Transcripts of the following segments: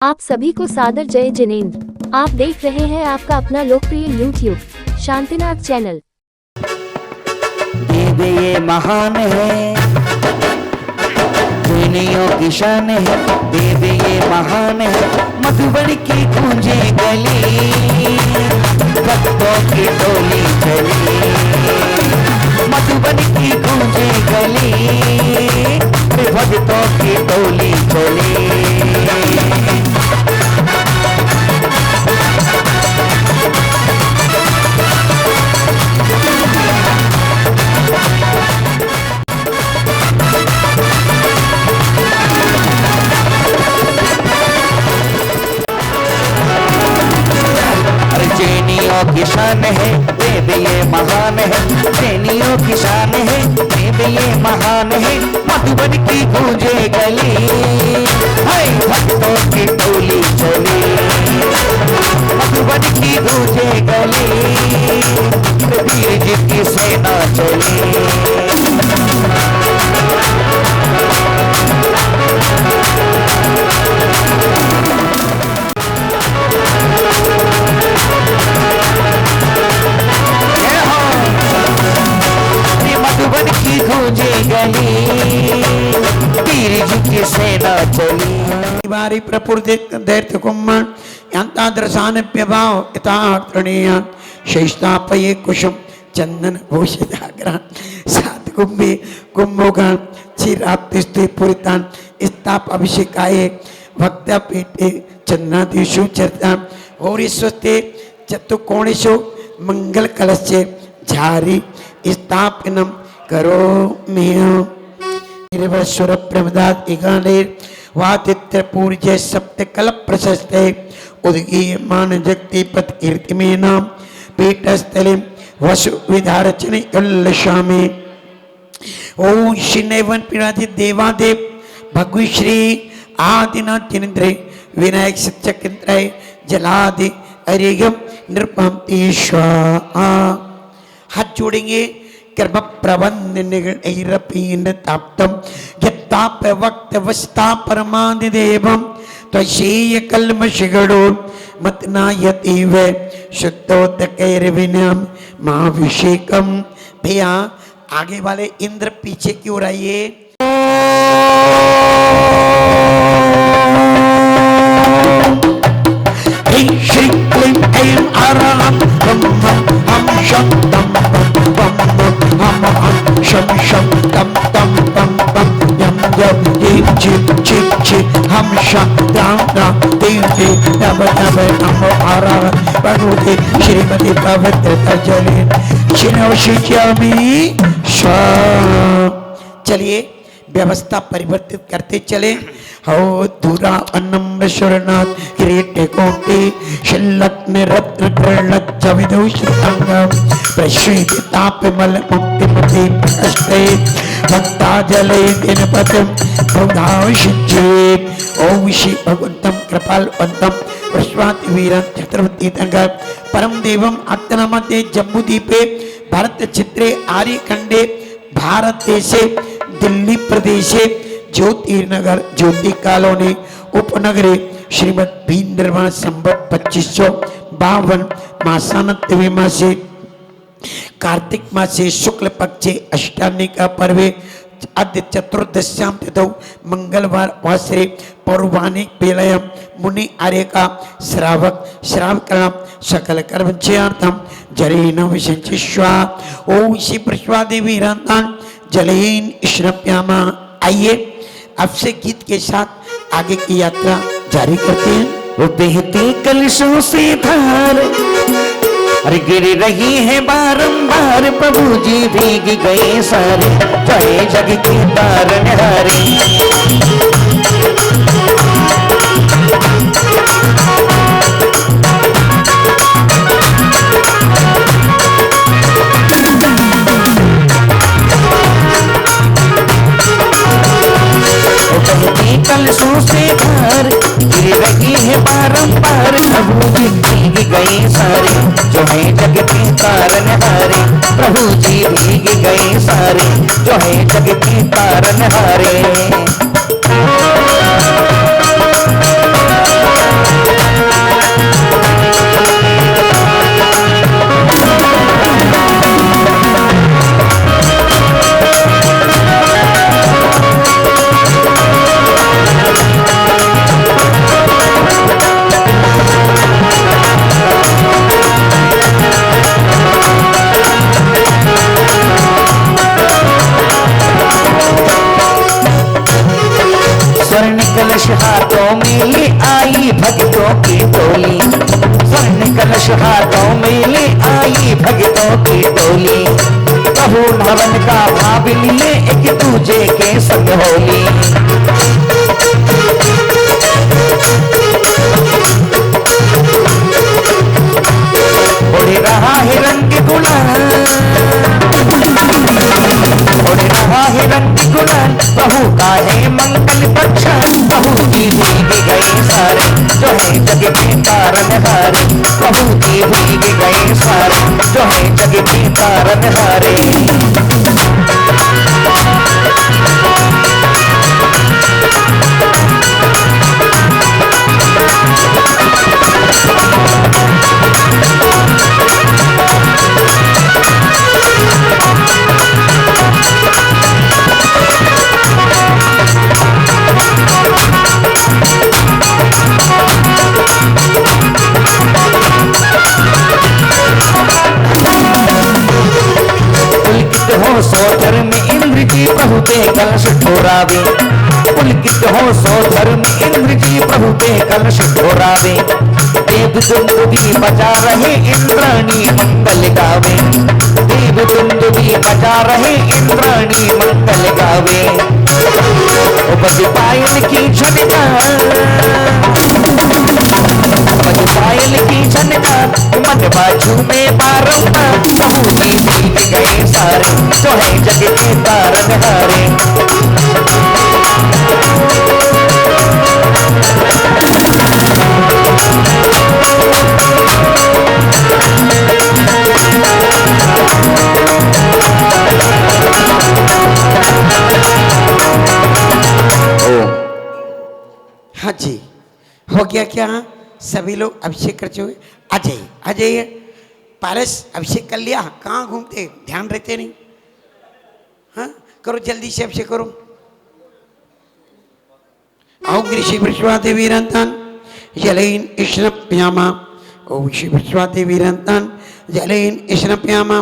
आप सभी को सादर जय जिनेंद्र। आप देख रहे हैं आपका अपना लोकप्रिय YouTube शांतिनाथ चैनल। देव ये महान है, दुनियों की शान है। देव ये महान है, मधुबन की गूंजे गली, भक्तों की टोली चली। मधुबन की गूंजे गली, भक्तों की टोली चली। जैनियों की शान है, देव ये महान है। जैनियों की शान है, देव ये महान है। मधुबन की गूंजे गली, भक्तों की टोली चली। मधुबन की गूंजे गली, वीर जी की सेना चली। मधुबन की गूंजे गली, वीर जी की सेना चली। वारी प्रपुर्दित दैत्य कुम्म यंताद्रसानप्यभाव यथार्तणीय शेषतापये कुशम चंदन भूषिताग्रहण सात कुंभे कुंभोगण चिराप्तिस्ते पुरितान स्ताप अभिषेकाये भक्त्या पेटे चंद्रादिषु चर्चा होरिस्वस्ते चतुकोणेषु मंगल कलशे झारी स्थापनम करो निर्वस्वर प्रमदात इगानेर वातित्र पूर्य सप्त कल्प प्रशस्ते उदगीयमान जगति पथ कीर्ति में नाम पीठस्थले वसु विधारचने उल्लशामे। ओम शिनेवन पिराजित देवादेव भगवी श्री आदिनाथ जिनेंद्र विनायक सच्चकिंत्रय जलादि अरिगम नृपंतीश्वा। हाथ जोड़ेंगे। कर्म प्रबंध निगण ताप्तम यत्ताप वक्त वस्ता परमादि देवम त्वशीय कल्म शिगड़ो मतनायति वे शुद्धोदकैर्विनम महाभिषेकम। भैया आगे वाले इंद्र पीछे की ओर आइए। श्री क्लीं ऐं आराम बम हम शम तम बम हम हम शम शम तम तम बम बम यम यम जीव जीव जीव जीव हम शम राम राम देव देव नव नव नमो आराम भगवते श्रीमती पवित्रता जले शिनवशिष्यामि स्वाहा। चलिए व्यवस्था परिवर्तित करते चले। हो धुरा अन्नम शरणनाथ किरीटे कोटि शिल्लक रत्न प्रलज्ज विदुषितंगम प्रश्वेत तापमल मुक्ति पति प्रकष्टे भक्ता जले दिन पतम भौधावशिज्जे। ओम श्री भगवंतम कृपालवंतम विश्वाति वीरं छत्रपति तंग परम देवम आत्मनामते जम्बूदीपे भारत चित्रे आर्यखंडे भारत देशे दिल्ली प्रदेशे ज्योतिर्नगर ज्योति कॉलोनी उपनगरे श्रीमद भीन्द्रवा संवत 2552 मासानत्वे मासे कार्तिक मासे शुक्ल पक्षे अष्टामी का पर्वे अद्य चतुर्दश्याम तिथौ मंगलवार वासरे पौर्वाणी पेलयम मुनि आर्य का श्रावक श्रावकर्म सकल कर्मचयार्थम जलेन विशंचिष्वा। ओम श्री प्रश्वा देवी रंतान जलेन श्रप्यामा। आइए आपसे गीत के साथ आगे की यात्रा जारी करते हैं। वो बहती कलशों से धार अरे गिर रही है बारंबार, प्रभु जी भीग गए सारे, चाहे जग की तारनहारे। कलशों से धार गिर रही है बारंबार, प्रभु जी भीग गए सारे, जो है जग के तारनहारे। प्रभु जी भीग गए सारे, जो है जग के तारनहारे। टोली, स्वर्ण कलश हाथों में ले आई भक्तों की टोली, प्रभु हवन का भाव लिए एक दूजे के संग होली। उड़ रहा है रंग गुलाल, उड़ रहा है रंग गुलाल, प्रभु का है मंगल पक्ष, प्रभु की भीग गए सारे जो है जग के तारनहारे, प्रभु की भीग गए सारे जो है जग के तारनहारे। हो सोधर में इंद्र जी प्रभु पे कलश ठोरावे, पुलकित हो सोधर में इंद्र जी प्रभु पे कलश ठोरावे, देव दुंदुभी बजा रहे इंद्राणी मंगल गावे, देव दुंदुभी बजा रहे इंद्राणी मंगल गावे। उपज पायल की झनकार, उपज पायल की झनकार, मन बाजू में बारंबार, प्रभु की भीग गए सारे जो है जग के तारनहारे। हाँ जी, हो गया क्या? सभी लोग अभिषेक कर चुके। आ जाइए, आ जाइए। पारस अभिषेक कर लिया? कहाँ घूमते, ध्यान रहते नहीं। हाँ, करो जल्दी से अभिषेक करो। ओम ऋषि विश्वादेवी रंतन जलैन इष्णप्यामा, ओम ऋषि विश्वादेवी रंतन जलैन इष्णप्यामा,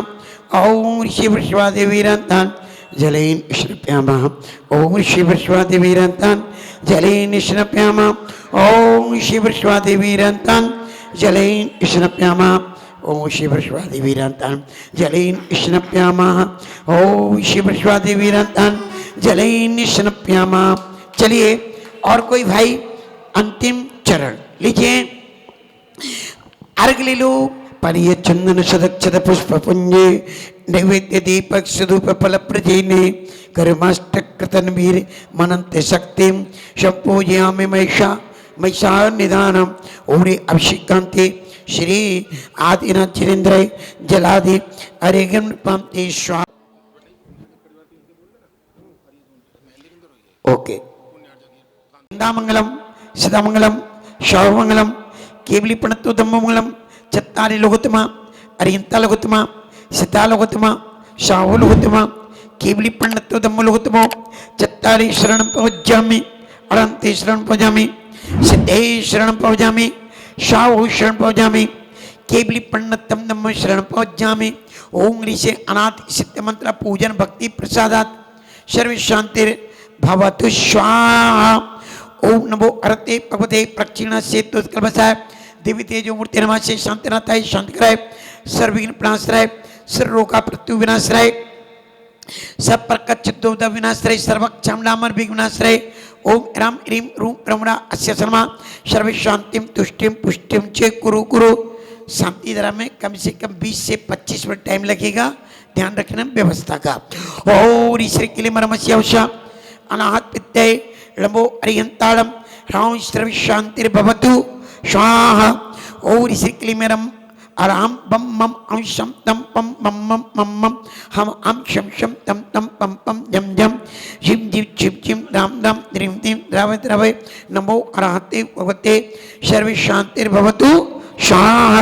ओम ऋषि विश्वादेवी रंतन जलैन इष्णप्यामा, ओम ऋषि विश्वादेवी रंतन जलैन इष्णप्यामा, ओम ऋषि विश्वादेवी रंतन जलैन इष्णप्यामा, ओम शिव विश्वादेवी रंतन जलैन इष्णप्यामा, ओम शिव विश्वादेवी रंतन जलैन इष्णप्यामा। चलिए, और कोई भाई अंतिम चरण लीजिए। अर्घ ले लो। परिय चंदन सदक्षत पुष्प पुंजे, नैवेद्य दीपक सुधूप फल प्रजेने, कर्माष्टक कृतन वीर मनंत शक्ति, संपूजयामि महिषा निधानम। ओरे अभिषेकांते श्री आदिनाथ चिरेंद्र जलादि अरेगम पांते स्वा। ओके, मंगलम सदामंगलम शावमंगलम केवली प्रणतो धम्ममंगलम चत्तारि लोकोत्तमा अरियंता लोकोत्तमा सीता लोकोत्तमा शावो लोकोत्तमा केवली प्रणतो धम्म लोकोत्तमो चत्तारि शरणं पवज्जामि अनंते शरणं पवजामि सिद्धे शरणं पवजामि शावो शरणं पवजामि केवली प्रणतम धम्म शरणं पवज्जामि। ओम ऋषि अनाथ सिद्ध मंत्र पूजन भक्ति प्रसादात सर्व शांतिर भवतु स्वाहा। ओम नमो अरते भगवते प्रक्षिण से तुष्कल्पसाय देवी तेजो मूर्ति नमः से शांतिनाथाय शांति कराय, सर्वविघ्न प्रणाशराय, सर्व रोगा प्रत्यु विनाशराय, सब प्रकट चित्तोद विनाशराय, सर्वक्षामनामर विघ्नाशराय। ओम राम ह्रीं रूम रमणा अस्य सनमा सर्व शांतिम तुष्टिम पुष्टिम च कुरु कुरु। शांति धारा में कम से कम 20 से 25 मिनट टाइम लगेगा, ध्यान रखना व्यवस्था का। और ईश्वर के लिए मरमस्यावशा अनाहत पित्तय लंबो अरियंताड़म राम सर्व शांतिर्भवतु स्वाहा। और ईश्वर के लिए मेरम आराम बम मम अं शम तम पम मम मम मम मम हम अं शम शम तम तम पम पम जम जम झिम झिम छिम छिम राम राम द्रीम द्रीम द्रव द्रव नमो अरहते भगवते सर्व शांतिर्भवतु स्वाहा।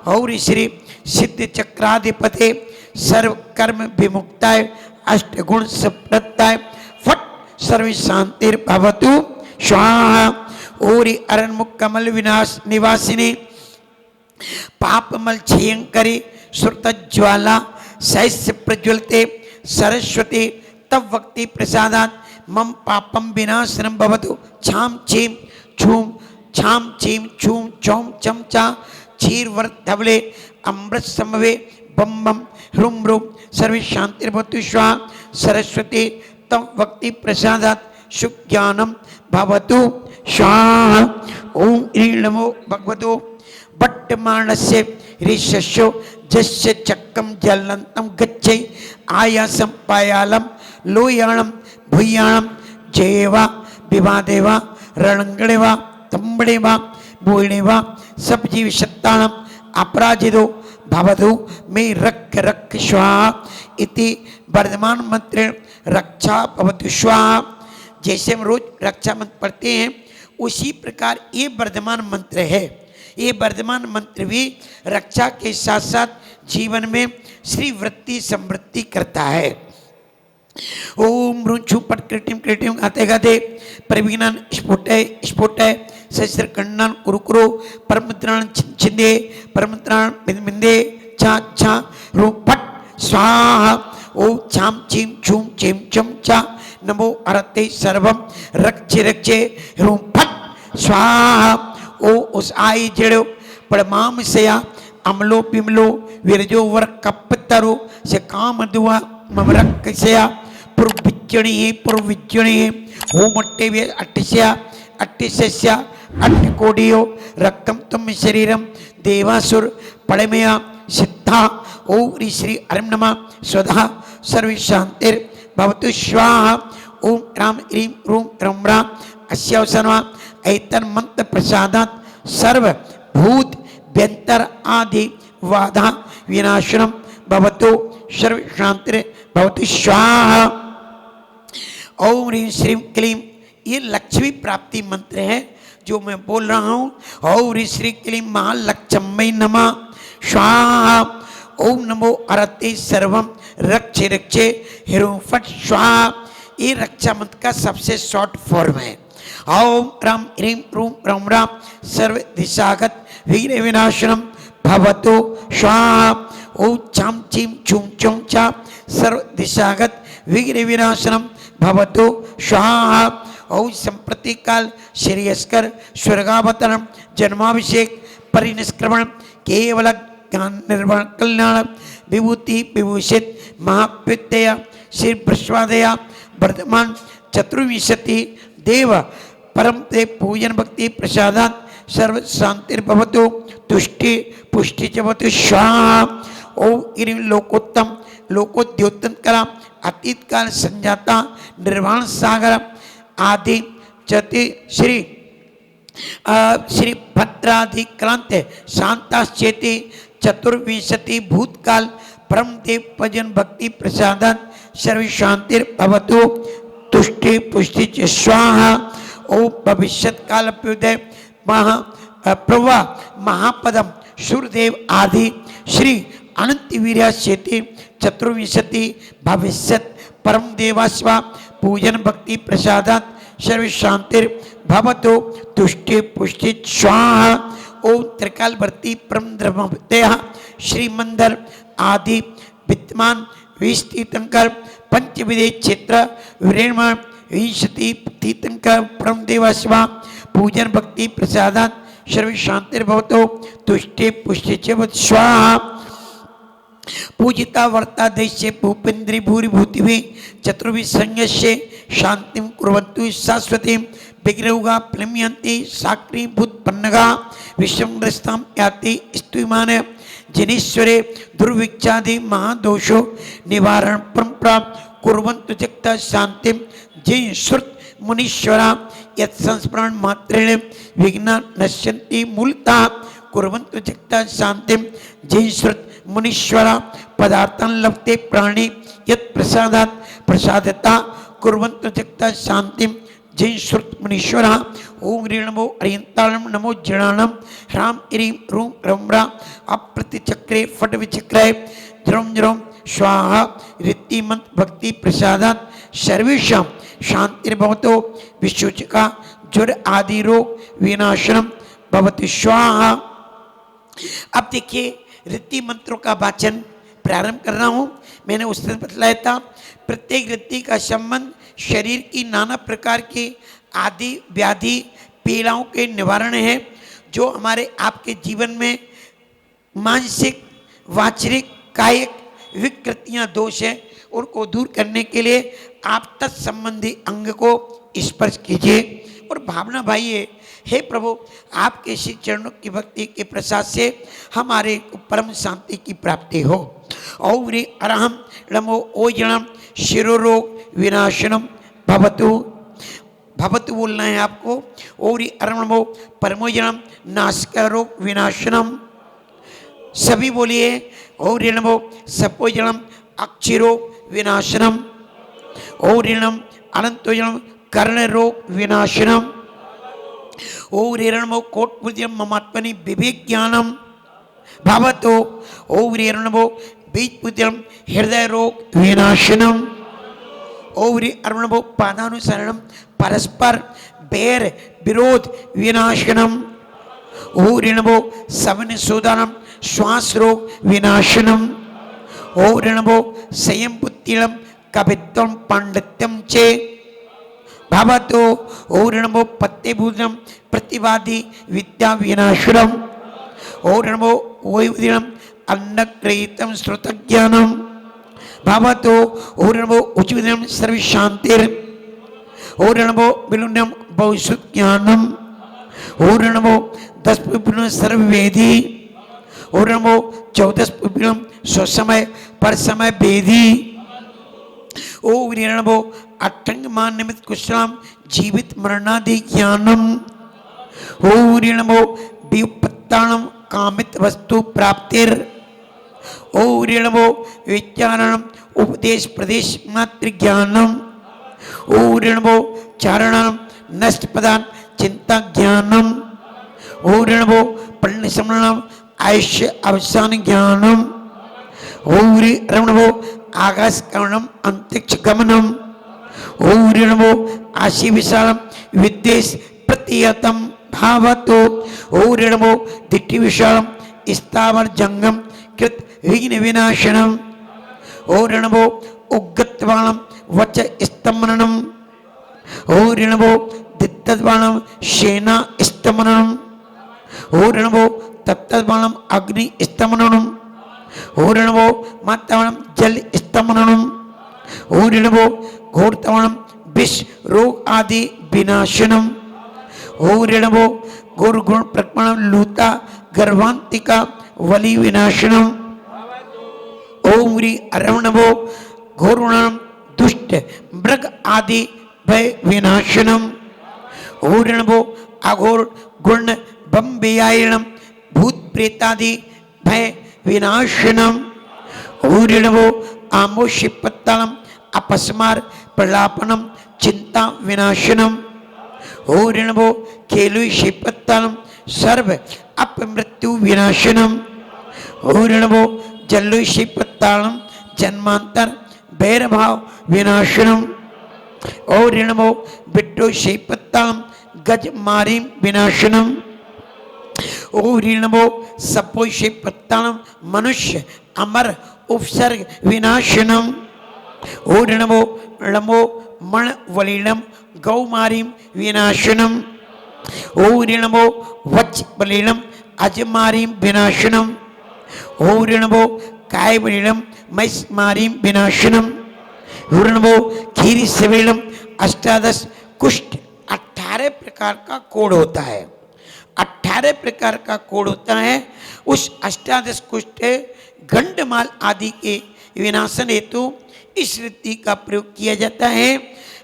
और श्री सिद्ध चक्राधिपते सर्व कर्म विमुक्ताय अष्ट गुण सप्रताय फट सर्व शांतिर्भवतु स्वाहा। और अरणमुख कमल विनाश निवासिनी पापमल क्षयंकरी श्रुत ज्वाला सहस्य प्रज्वलते सरस्वती तव वक्ति प्रसादात मम पापम विनाशनम भवतु छाम छीम छूम छाम छीम छूम चौम चमचा क्षीर व्रत धवले अमृत समवे बम बम ह्रूम ह्रूम सर्व शांतिर्भवतु स्वाहा सरस्वती तम भक्ति प्रसादात सुज्ञानम भवतु स्वाहा। ओम ह्रीं नमो भगवतो भट्टमानस्य ऋषस्यो जस्य चक्रम ज्वलन्तं गच्छै आयासं पायालं लोयाणं भूयाणं जयेवा विवादेवा रणंगणेवा तंबड़ेवा बोइणेवा सब जीव सत्ताणं अपराजितो भवतु मे रक्ष रक्ष स्वाहा इति वर्धमान मंत्र रक्षा भवतु स्वाहा। जैसे हम रोज रक्षा मंत्र पढ़ते हैं उसी प्रकार ये वर्धमान मंत्र है। ये वर्धमान मंत्र भी रक्षा के साथ साथ जीवन में श्री वृत्ति समृद्धि करता है। ओम रुंचु पट कृटिम कृटिम गाते गाते प्रवीणन स्फुटय सहस्र कन्नन कुरुकुरु परमुद्राण छिंदे परमुद्राण बिंदे छा छा रू पट स्वाहा। ओम छाम छीम छूम छीम चम चा नमो अरते सर्वम रक्षे रक्षे रू फट स्वाहा। ओ उस आई जड़ो पड़माम सया अमलो पिमलो विरजो वर कपतरो से काम दुआ ममरक सया पुरविज्जणी ओमट्टे वे अट्टस्या अट्टिसस्या अट्टकोडियो रक्तम तुम शरीरम देवासुर पड़मया सिद्धा ओ श्री अरम नमः स्वधा सर्व शांतिर भवतु स्वाहा। ओम राम ह्रीं रूम रम राम अस्यावसनवा ऐतन मंत्र प्रसादात सर्व भूत व्यंतर आदि वाधा विनाशनम भवतु सर्व शांतिर भवतु स्वाहा। ओम ह्रीं श्रीं क्लीं ये लक्ष्मी प्राप्ति मंत्र है जो मैं बोल रहा हूँ। ओम ह्रीं श्री क्लीं महालक्ष्मी नमः स्वाहा। ओम नमो अरते सर्वम रक्षे रक्षे हिरों फट स्वाहा। ये रक्षा मंत्र का सबसे शॉर्ट फॉर्म है। ओम राम ह्रीं रूम रम राम सर्व दिशागत वीर विनाशनम भवतु स्वाहा। ओम छाम छीम छूम चौम चा सर्व दिशागत वीर विनाशनम भवतु स्वाहा। ओम संप्रति काल श्रेयस्कर स्वर्गावतरण जन्माभिषेक परिनिष्क्रमण केवल ज्ञान निर्वाण कल्याण विभूति विभूषित महाप्युत्तया श्री प्रस्वादया वर्धमान चतुर्विंशति देव परम ते पूजन भक्ति प्रसादात सर्व शांतिर्भवतु तुष्टि पुष्टि च भवतु स्वाहा। ओम ह्रीं लोकोत्तम लोकोद्योतन करा अतीत काल संजाता निर्वाण सागर आदि चति श्री श्री भद्राधिक्रांत शांताश्चेति चतुर्विंशति भूतकाल परम देव भजन भक्ति प्रसादात सर्व शांतिर्भवतु तुष्टि पुष्टि च स्वाहा। ओम भविष्यत काल अभ्युदय महा प्रभा महापदम सूर्यदेव आदि श्री अनंत वीर्याचेति चतुर्विंशति भविष्यत परम देवास्वा पूजन भक्ति प्रसादात सर्व शांतिर्भवतु तुष्टि पुष्टि स्वाहा। ओम त्रिकालवर्ती परम ब्रह्मदेह श्रीमंदर आदि विद्यमान विस्तृतंकर पंचविधे क्षेत्र विरेण विंशति तीर्थंकर परम देवास्वा पूजन भक्ति प्रसादात सर्व शांतिर्भवतु तुष्टि पुष्टि च स्वाहा। पूजिता वर्ता दैश्य भूपेन्द्री भूरि भूतिभि चतुर्विसंयस्य शांतिं कुर्वन्तु शाश्वतीं विग्रहुगा प्लम्यन्ति साक्री भूतपन्नगा विश्वग्रस्तां याति स्तुयमान जनेश्वरे दुर्विक्षादि महादोषो निवारण परंपरा कुर्वन्तु जगता शांतिं जय श्रुत मुनीश्वरा यत् संस्मरण मात्रेण विघ्ना नश्यन्ति मूलतः कुर्वन्तु जगता शांतिं जय श्रुत मुनीश्वरा पदार्थान लभते प्राणी यत् प्रसादात प्रसादता कुर्वन्तु जगता शांतिं जय श्रुत मुनीश्वरा। ओम ह्रीं नमो अरियंताणं नमो जणाणं ह्रां ह्रीं रूं रं रां अप्रतिचक्रे फट विचक्रे द्रौं द्रौं स्वाहा। रीतिमंत भक्ति प्रसादात सर्वेषां शांतिर्भवतु विशुचिका ज्वर आदि रोग विनाशनम भवतु स्वाहा। अब देखिए रीति मंत्रों का वाचन प्रारंभ कर रहा हूँ। मैंने उस दिन बतलाया था प्रत्येक रीति का संबंध शरीर की नाना प्रकार की आदि व्याधि पीड़ाओं के निवारण है। जो हमारे आपके जीवन में मानसिक, वाचरिक, कायिक विकृतियां, दोष है, उनको दूर करने के लिए आप तत्संबंधी अंग को स्पर्श कीजिए और भावना भाइये, हे प्रभु आपके श्री चरणों की भक्ति के प्रसाद से हमारे को परम शांति की प्राप्ति हो। और अरहम नमो ओजनम शिरोरोग विनाशनम भवतु, भवतु बोलना है आपको। और अरहम नमो परमोजनम नासिका रोग विनाशनम, सभी बोलिए। और नमो सपोजनम अक्षिरो विनाशनम। और नम अनंतोजनम कर्ण रोग विनाशनम। और नमो कोटपुजम ममात्मनि विवेक ज्ञानम भवतो। और नमो बीजपुजम हृदय रोग विनाशनम। और नमो पादानुसरणम परस्पर बैर विरोध विनाशनम। और नमो सवन सोदानम श्वास रोग विनाशनम। और नमो संयम बुद्धिलम कवित्वम पांडित्यम चे भवतो। और नमो पत्तेभूतम प्रतिवादी विद्या विनाशनम। और नमो वैदिनम अन्नग्रहीतम श्रुतज्ञानम भवतो। और नमो उच्चविदम सर्वशांतिर। और नमो विलुण्यम बहुसुत ज्ञानम। और नमो 10 पुण्य सर्ववेदी। और नमो 14 पुण्य स्वसमय पर समय वेदी। और नमो अठंग मान निमित्त कुशलम जीवित मरणादि ज्ञानम। और नमो व्युत्पत्तानम कामित वस्तु प्राप्तिर। और नमो विचारणम उपदेश प्रदेश मात्र ज्ञानम। और नमो चारणम नष्ट पदान चिंता ज्ञानम। और नमो पर्ण समरणम आयुष्य अवसान ज्ञानम। और नमो आकाश करणम अंतरिक्ष गमनम। और नमो आशी विशालम विद्वेश प्रतियतम भावतो। और नमो दिट्ठि विशालम स्थावर जंगम कृत विघ्न विनाशनम। और नमो उग्गतवाणम वच स्तंभनम। और नमो दित्तद्वाणम सेना स्तंभनम। और नमो तत्तद्वाणम अग्नि स्तंभनम। और नमो मातावणम जल स्तंभनम। और नमो घोरतवणम विष रोग आदि विनाशनम। और नमो गुरुगुण प्रकमणम लूता गर्भांतिका वली विनाशनम। ओम अरम नमो घोरुणम दुष्ट मृग आदि भय विनाशनम। और नमो अघोर गुण बम्बेयायणम भूत प्रेतादि भय विनाशनम। और नमो आमोषिपत्तानम अपस्मार प्रलापनम चिंता विनाशनम। और नमो केलुषिपत्तानम सर्व अपमृत्यु विनाशनम। और नमो जल्लुषिपत्तानम जन्मांतर भैरभाव विनाशनम। और नमो विट्टोषिपत्तानम गज मारीम विनाशनम। और नमो सपोषिपत्तानम मनुष्य अमर उपसर्ग विनाशनम। और नमो नमो मण वलीनम गौमारीम विनाशनम। और नमो वच बलीनम अजमारीम विनाशनम। और नमो काय बलीनम मैस्मारीम विनाशनम। और नमो खीरी सवेलम अष्टादश कुष्ठ। 18 प्रकार का कोड होता है, 18 प्रकार का कोड होता है। उस अष्टादश कुष्ठ गंडमाल आदि के विनाशन हेतु इस रीति का प्रयोग किया जाता है।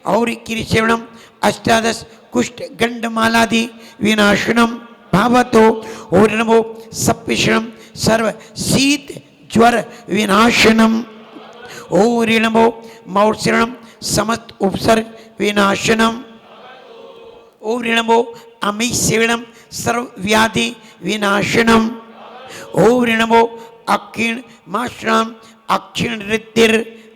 और किरीशेवणम अष्टादश कुष्ठ गंडमालादि विनाशनम भावतो। और नमो सप्पिषणम सर्व शीत ज्वर विनाशनम। और नमो मौर्षणम समस्त उपसर्ग विनाशनम। और नमो अमीसेवणम सर्व व्याधि विनाशनम। और नमो अक्षीण माश्रम अक्षीण रिद्धिर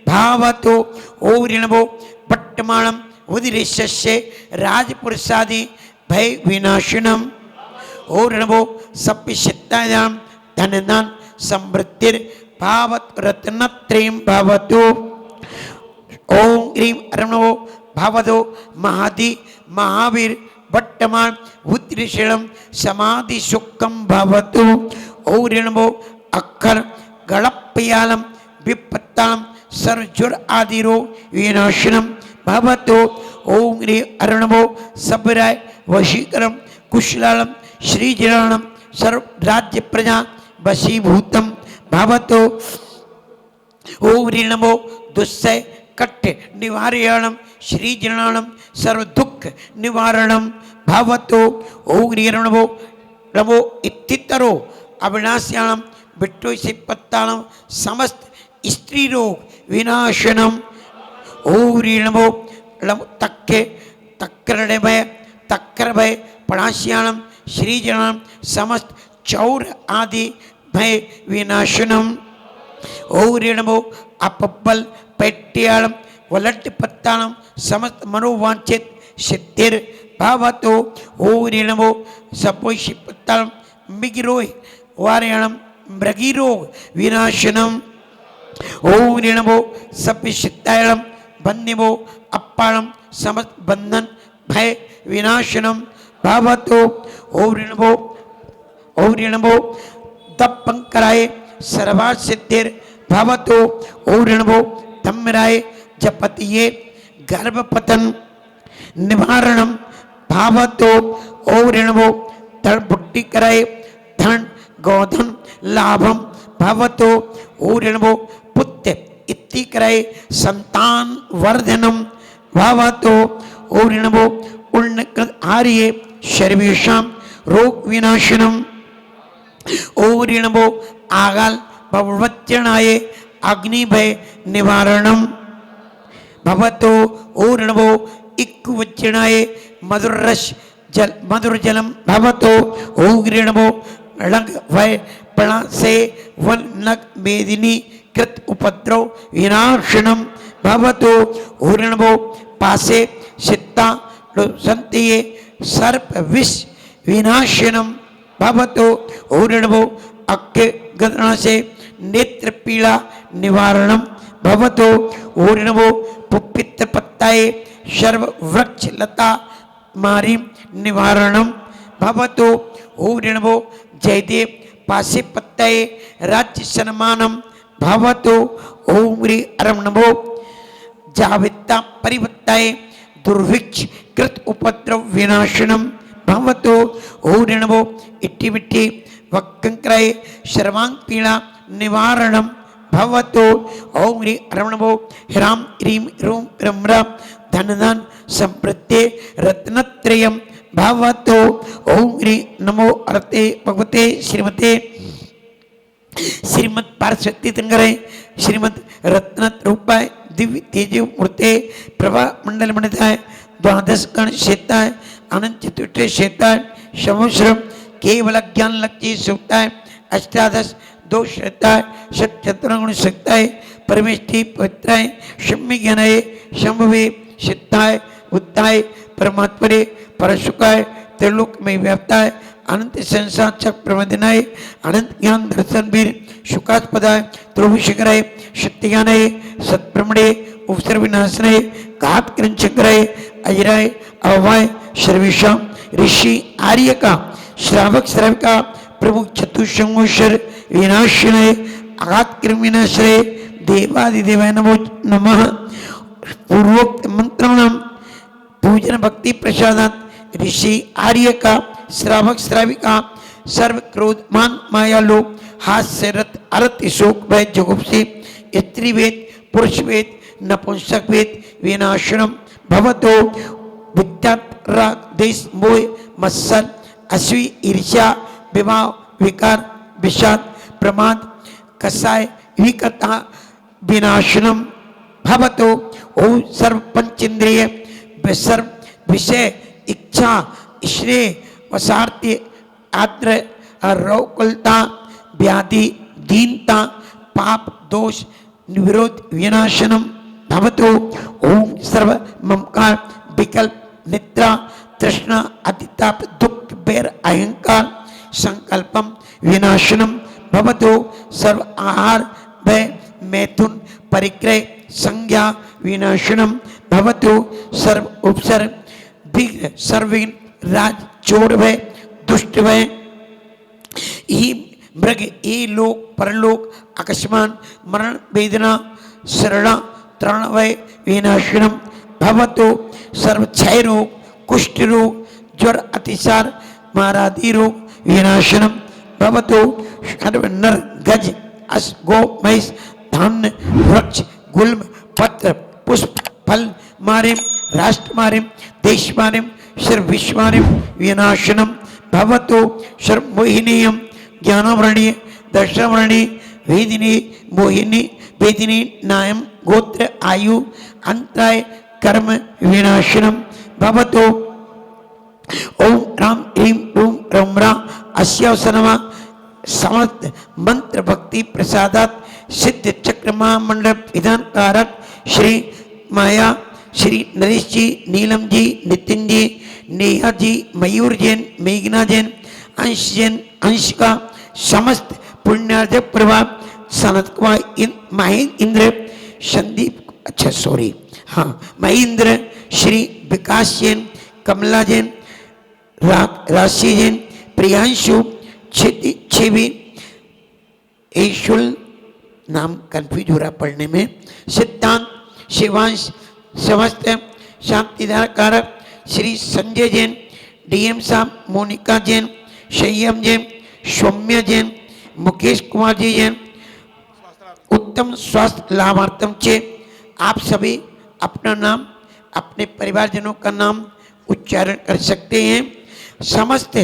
भावतो। और नमो पट्टमाणम उदिरिष्य राजपुरुषादि भय विनाशनम। और नमो सप्पिशित्तायाम धनदान समृद्धिर भावत रत्नत्रयम भवतु। ओम ह्रीं अरम नमो भवतो महादि महावीर वट्टमान उत्तरीषणम समाधि सुखम भवतु औरिणमो अक्षर गणप्यालम विपत्ताम सर्जुर आदिरो विनाशनम भवतु ओम ह्री अरुणमो सबराय वशीकरम कुशलालम श्रीजनानम सर्व राज्य प्रजा वशीभूतम भवतु ओम ह्री नमो दुस्सय कट्ट निवारयाणम श्रीजनानम सर्व दुख निवारणम भवतु ओम ह्री नमो नमो इत्तितरो अविनाश्याणम बिट्टो से पत्ताणम समस्त स्त्री रोग विनाशनम ओम ह्री नमो तक्के तक्रभय तक्रभय पणाश्याणम श्रीजनानम समस्त चौर आदि भय विनाशनम ओम ह्री नमो अपबल पेट्यालम वलट पत्ताणम समस्त मनोवांछित सिद्धिर भावतो ओम ह्री नमो सपोषि पत्ताणम मिगिरोय वारयाणम मृगिरोग विनाशनम ओम ह्री नमो सपिशितायणम बन्निमो अप्पाणम समस्त बंधन भय विनाशनम भावतो ओम ह्री नमो तपंकराय सर्वार्थ सिद्धिर भवतो ओम ह्री नमो धम्मराय जपतिये गर्भपतन निवारणम भावतो ओम ह्री नमो तड़बुट्टी कराय धन गोधन लाभम भवतो ओम ह्री नमो पुत्र इति कराय संतान वर्धनम भवतो ओम ह्री नमो उन्नत आर्य सर्वेषां रोग विनाशनम ओम ह्री नमो आगाल भवत्यनाय अग्निभय निवारणम भवतो ओम ह्री नमो इक्वचनाय मधुररस जल मधुरजलम भवतो ओम ह्री नमो लंग भय प्रणा से वन नग मेदिनी कृत उपद्रव विनाशनम भवतो ओम ह्री नमो पासे सित्ता संतिये सर्प विष विनाशनम भवतो ओम ह्री नमो अक्के गदना से नेत्र पीड़ा निवारणम भवतो ओम ह्री नमो पुपित्र पत्ताये सर्व वृक्ष लता मारी निवारणम भवतो ओम ह्री नमो जयदेव पासे पत्ताये राज्य सम्मानम भवतो ओम ह्री अरम नमो जाविता परिवत्ताये दुर्भिक्ष कृत उपद्रव विनाशनम भवतो ओम ह्री नमो इट्टी बिट्टी वक्कंकराय सर्वांग पीड़ा निवारणम भवतो ओम ह्री अरम नमो ह्राम ह्रीम ह्रूम ह्रम ह्राम धन धन संप्रत्ये रत्नत्रयम भवतो ओम ह्री नमो अर्ते भगवते श्रीमते श्रीमद पार्श्वती तंगरे श्रीमद रत्न रूपाय दिव्य तेज मूर्ते प्रभा मंडल मंडिताय द्वादश गण क्षेत्राय अनंत चतुर्थ क्षेत्राय संवत्सरम केवल ज्ञान लक्ष्य सुक्ताय अष्टादश दोष क्षेत्राय षट चतुर्गुण शक्ताय परमेष्टि पवित्राय शम्य ज्ञानाय शंभवे सिद्धाय बुद्धाय परमात्मने परशुकाय त्रिलोक में व्याप्ताय अनंत संसार चक प्रबंधनाय अनंत ज्ञान दर्शन वीर शुकास्पदाय ध्रुवशिखराय शक्तिज्ञानाय सत्ब्रह्मणे उपसर्ग विनाशनाय घात कृंचक्राय अजराय अवाय सर्वेशा ऋषि आर्य का श्रावक श्राविका प्रभु चतुष्ंगोशर विनाशनाय आघात कृम विनाशनाय देवादिदेवाय नमो नमः पूर्वोक्त मंत्राणाम पूजन भक्ति प्रसादात ऋषि आर्य का श्रावक श्राविका सर्व क्रोध मान माया लोभ हास्य रत अरत शोक भय जुगुप्सी स्त्री वेद पुरुष वेद नपुंसक वेद विनाशनम भवतो विद्यात राग देश मोह मत्सर अश्वी ईर्ष्या विवाह विकार विषाद प्रमाद कसाय विकता विनाशनम भवतो ओम सर्व पंचेंद्रिय सर्व विषय इच्छा श्रेय वसार्थ्य आद्र रौकुलता व्याधि दीनता पाप दोष विरोध विनाशनम भवतो ओम सर्व ममकार विकल्प निद्रा तृष्णा अतिताप दुख बैर अहंकार संकल्पम विनाशनम भवतो सर्व आहार भय मैथुन परिक्रय संज्ञा विनाशनम भवतो सर्व उपसर्ग विघ्न सर्वविघ्न राज चोर भय दुष्ट भय ई मृग ई लोक परलोक अकस्मात मरण वेदना शरण तरण भय विनाशनम भवतो सर्व क्षय रोग कुष्ठ रोग ज्वर अतिसार मारादि रोग विनाशनम भवतो सर्व नर गज अस गो महिष धान्य वृक्ष गुल्म पत्र पुष्प फल मारिम राष्ट्र मारिम देश मारिम सर्व विश्व मारिम विनाशनम भवतो सर्व मोहिनीयम ज्ञानवर्णीय दर्शनवर्णीय वेदिनी मोहिनी वेदिनी नायम गोत्र आयु अंतराय कर्म विनाशनम भवतो ओम राम ह्रीं रूम रौम्रा अस्यावसनमा समस्त मंत्र भक्ति प्रसादात सिद्ध चक्रमा मंडप विधान कारक श्री माया श्री नरेश जी नीलम जी नितिन जी नेहा जी मयूर जैन मेघना जैन अंशिका समस्त पुण्यार्जक प्रभाव सनत कुमार महेंद्र संदीप अच्छा सॉरी हाँ महेंद्र श्री विकास जैन कमला जैन राशि जैन प्रियांशु छवि ईशुल नाम कंफ्यूज हो रहा पढ़ने में सिद्धांत शिवांश समस्त शांतिधार कारक श्री संजय जैन डीएम साहब मोनिका जैन संयम जैन सौम्य जैन मुकेश कुमार जी जैन उत्तम स्वास्थ्य लाभार्थम चे आप सभी अपना नाम अपने परिवारजनों का नाम उच्चारण कर सकते हैं। समस्त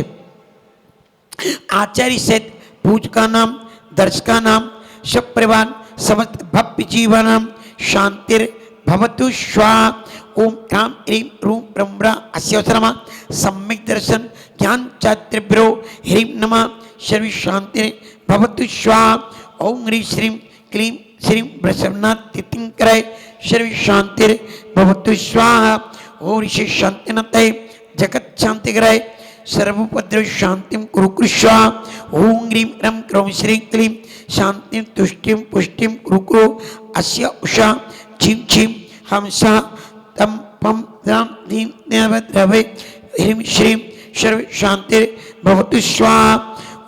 आचार्य सहित पूज का नाम दर्श का नाम सब परिवार समस्त भव्य जीवनम शांतिर भवतु स्वाहा ओम राम ह्रीं रूम ब्रह्मरा अस्यवसरमा सम्यक दर्शन ज्ञान चात्रिभ्यो ह्रीं नमः सर्व शांति भवतु स्वाहा ओम ह्रीं श्रीं क्लीं श्रीं प्रसन्नाथ तिथिंकराय सर्व शांति भवतु स्वाहा ओम ऋषि शांतिनतये जगत शांतिकराय सर्वोपद्रव शांतिं कुरु कुरु स्वाहा ओम ह्रीं रं क्रौं श्रीं क्लीं शांतिं तुष्टिं पुष्टिं कुरु कुरु अस्य उषा झीं झीं हमसा तम पम द्राम दीं देवद्रवे ह्रीं श्रीं सर्व शांति भवतु स्वाहा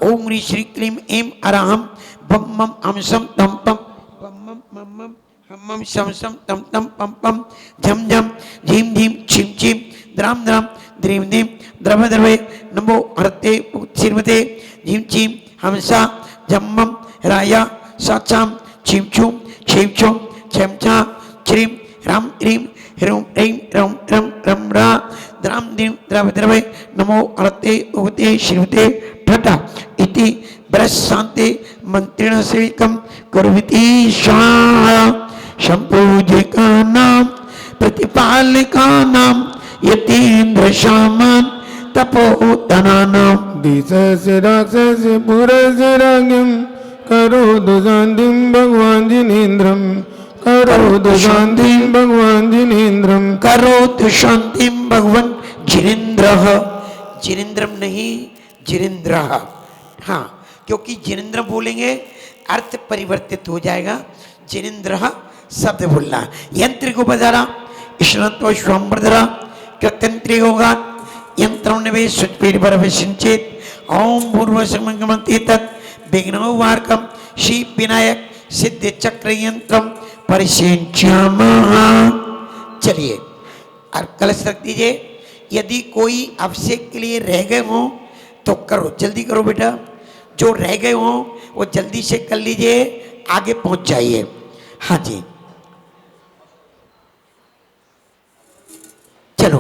ओम ह्रीं श्री क्लीं ऐं अराहं बम मम हमसम तम पम बम मम मम मम हम मम शम शम तम तम पम पम झम झम झीं झीं छिं छिं द्राम द्राम द्रीं द्रीं द्रव द्रवे नमो हरते श्रीमते झीं झीं हमसा झम्मम राया साचाम छिं छुं छिं छुं छम छा श्रीं राम ह्रीं ह्रौं ऐं रौं रं रं रा द्रां द्रीं द्रव द्रवे नमो हरते उगते श्रीमते ठटा इति ब्रह्मशान्ति मंत्रेण सेविकं कुर्वती स्वाहा संपूजिकानां प्रतिपालिकानां यतीन्द्र शामान् तपोधनानां दिशस्य राक्षस्य पुरस्य राज्ञं करोतु शान्तिं भगवान् जिनेन्द्रं करोतु शान्तिं भगवान् जिनेन्द्रं करोतु शांतिं भगवान जिनेन्द्रः जिनेन्द्रम नहीं जिनेन्द्रः हाँ क्योंकि जिनेन्द्र बोलेंगे अर्थ परिवर्तित हो जाएगा जिनेन्द्रः शब्द बोलना यंत्र को बजारा ईश्वरत्व स्वम्बरधरा कृतंत्री होगा यंत्रों निवेश सुचपीर परवेशिंचित ओम पूर्व समंगमंती तत् विघ्नो वारकम श्री विनायक सिद्ध चक्र यंत्रम परिसेंच्यामः। चलिए और कलश रख दीजिए। यदि कोई अभिषेक के लिए रह गए हों तो करो, जल्दी करो बेटा। जो रह गए हों वो जल्दी से कर लीजिए, आगे पहुंच जाइए। हाँ जी चलो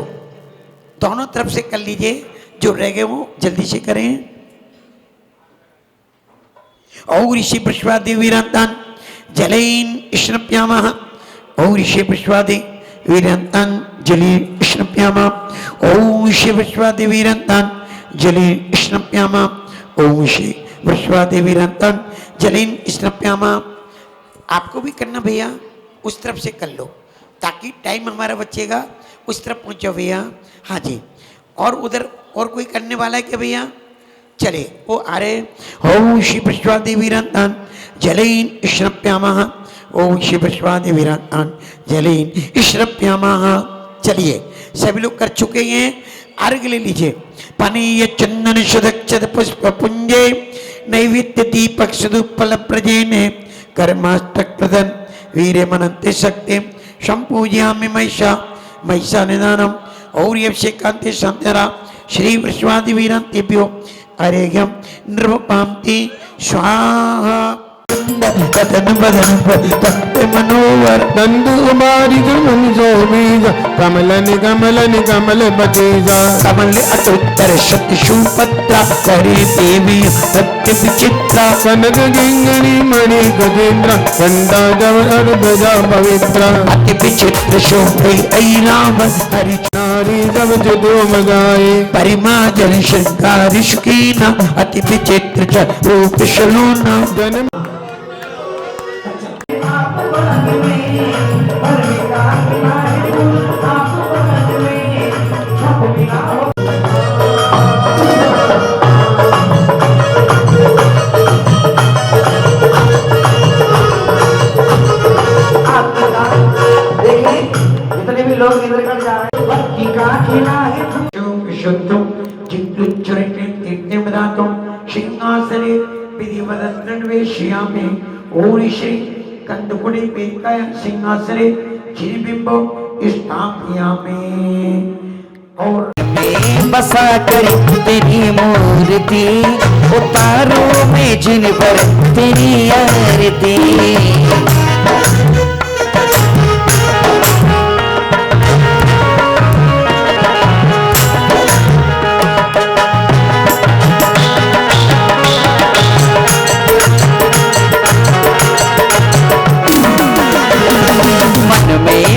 दोनों तरफ से कर लीजिए, जो रह गए वो जल्दी से करें। औ ऋषि विश्वादि वीरांतान जलैन स्नप्यामः औ ऋषि विश्वादि वीरांतान जली स्नप्यामः औ ऋषि विश्वादि वीरांतान जली स्नप्यामः औ ऋषि विश्वादि वीरांतान जलीन स्नप्यामः। आपको भी करना भैया, उस तरफ से कर लो ताकि टाइम हमारा बचेगा, उस तरफ पहुंचो भैया। हाँ जी और उधर और कोई करने वाला है क्या भैया? चले वो आ रहे। ओम श्री विश्वादि वीरांतान जलैन स्नप्यामः ओम श्री विश्वादि वीरांतान जलैन स्नप्यामः। चलिए सभी लोग कर चुके हैं। अर्घ ले लीजिए। पानीय चंदन सुदक्षत पुष्प पुंजे नैवेद्य दीपक सुदुपल प्रजेने कर्माष्टक प्रदन वीर मनंते शक्ति संपूजयामि महिषा निदानम और अभिषेकांते शांतरा श्री वृषवादि वीरांतेभ्यो अर्घ्यम नृपांति स्वाहा। कथन बदन तत्व मनोवर दंडु बारिक मनुजो बीज कमल बतीजा कमल अतुत्तर शक्ति सुपत्रा करे देवी सत्य विचित्रा कनक गिंगणी मणि गजेंद्र कंडा जवर ध्वजा पवित्र अति विचित्र शोभे ऐराम हरि नारी जब जुदो मगाए परिमाजन श्रृंगार शुकीना अति विचित्र च रूप शलोना जन्म जितने भी लोग निद्र कर जा रहे हैं भक्ति का खिला है शुद्धम चित्तचरिते तीर्थमदातम सिंहासने विधिवदन्वेष्यामि ओरि श्री कंदकुड़े पेकाय सिंहासने श्रीबिंबो स्थापयामि। और में बसा कर तेरी मूर्ति उतारो में जिन पर तेरी आरती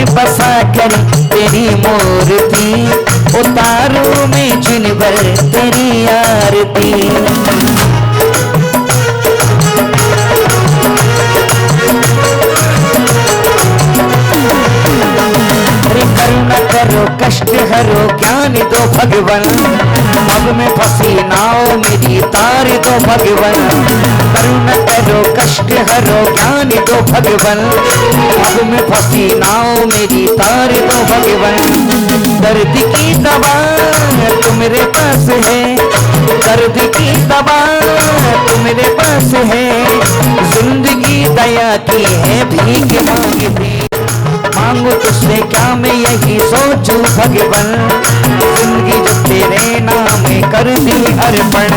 बसा कर तेरी मूर्ति उतारो में जिन पर तेरी आरती करुणा करो कष्ट हरो ज्ञान दो भगवन अब में फंसी नाव मेरी तार दो भगवन करुणा करो कष्ट हरो ज्ञान दो भगवन अब में फंसी नाव मेरी तार दो भगवन दर्द की दवा तुम्हारे पास है दर्द की दवा तुम्हारे पास है जिंदगी दया की है भीख मांगती मांगो तुझसे क्या मैं यही सोचूं भगवन जिंदगी जो तेरे नाम कर दी अर्पण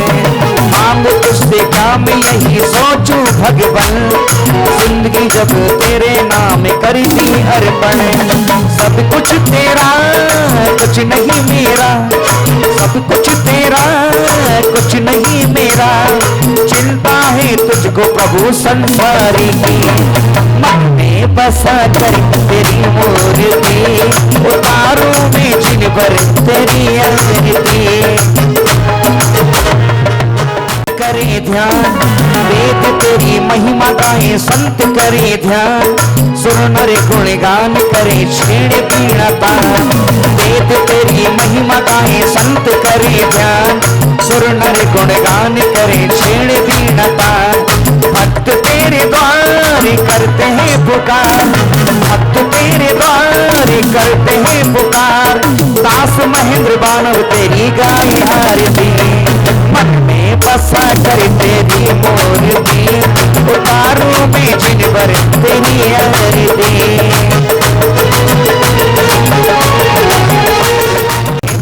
मांगो तुझसे क्या मैं यही सोचूं भगवन जिंदगी जब तेरे नाम कर दी अर्पण सब कुछ तेरा कुछ नहीं मेरा सब कुछ तेरा कुछ नहीं मेरा चिंता है तुझको प्रभु संसारी की मन में बसा कर तेरी मूर्ति उतारो में जिन पर तेरी आरती करे ध्यान वेद तेरी महिमा गाए संत करे ध्यान सुर नर गुणगान करे छेड़ पीड़ा तान वेद तेरी महिमा गाए संत करे ध्यान सुर नर गुणगान करे छेड़ पीड़ा तान भक्त तेरे द्वार करते हैं पुकार भक्त तेरे द्वार करते हैं पुकार दास महेंद्र बानव तेरी गाय आरती मन में बसा कर तेरी मूर्ति उतारो में जिन पर तेरी आरती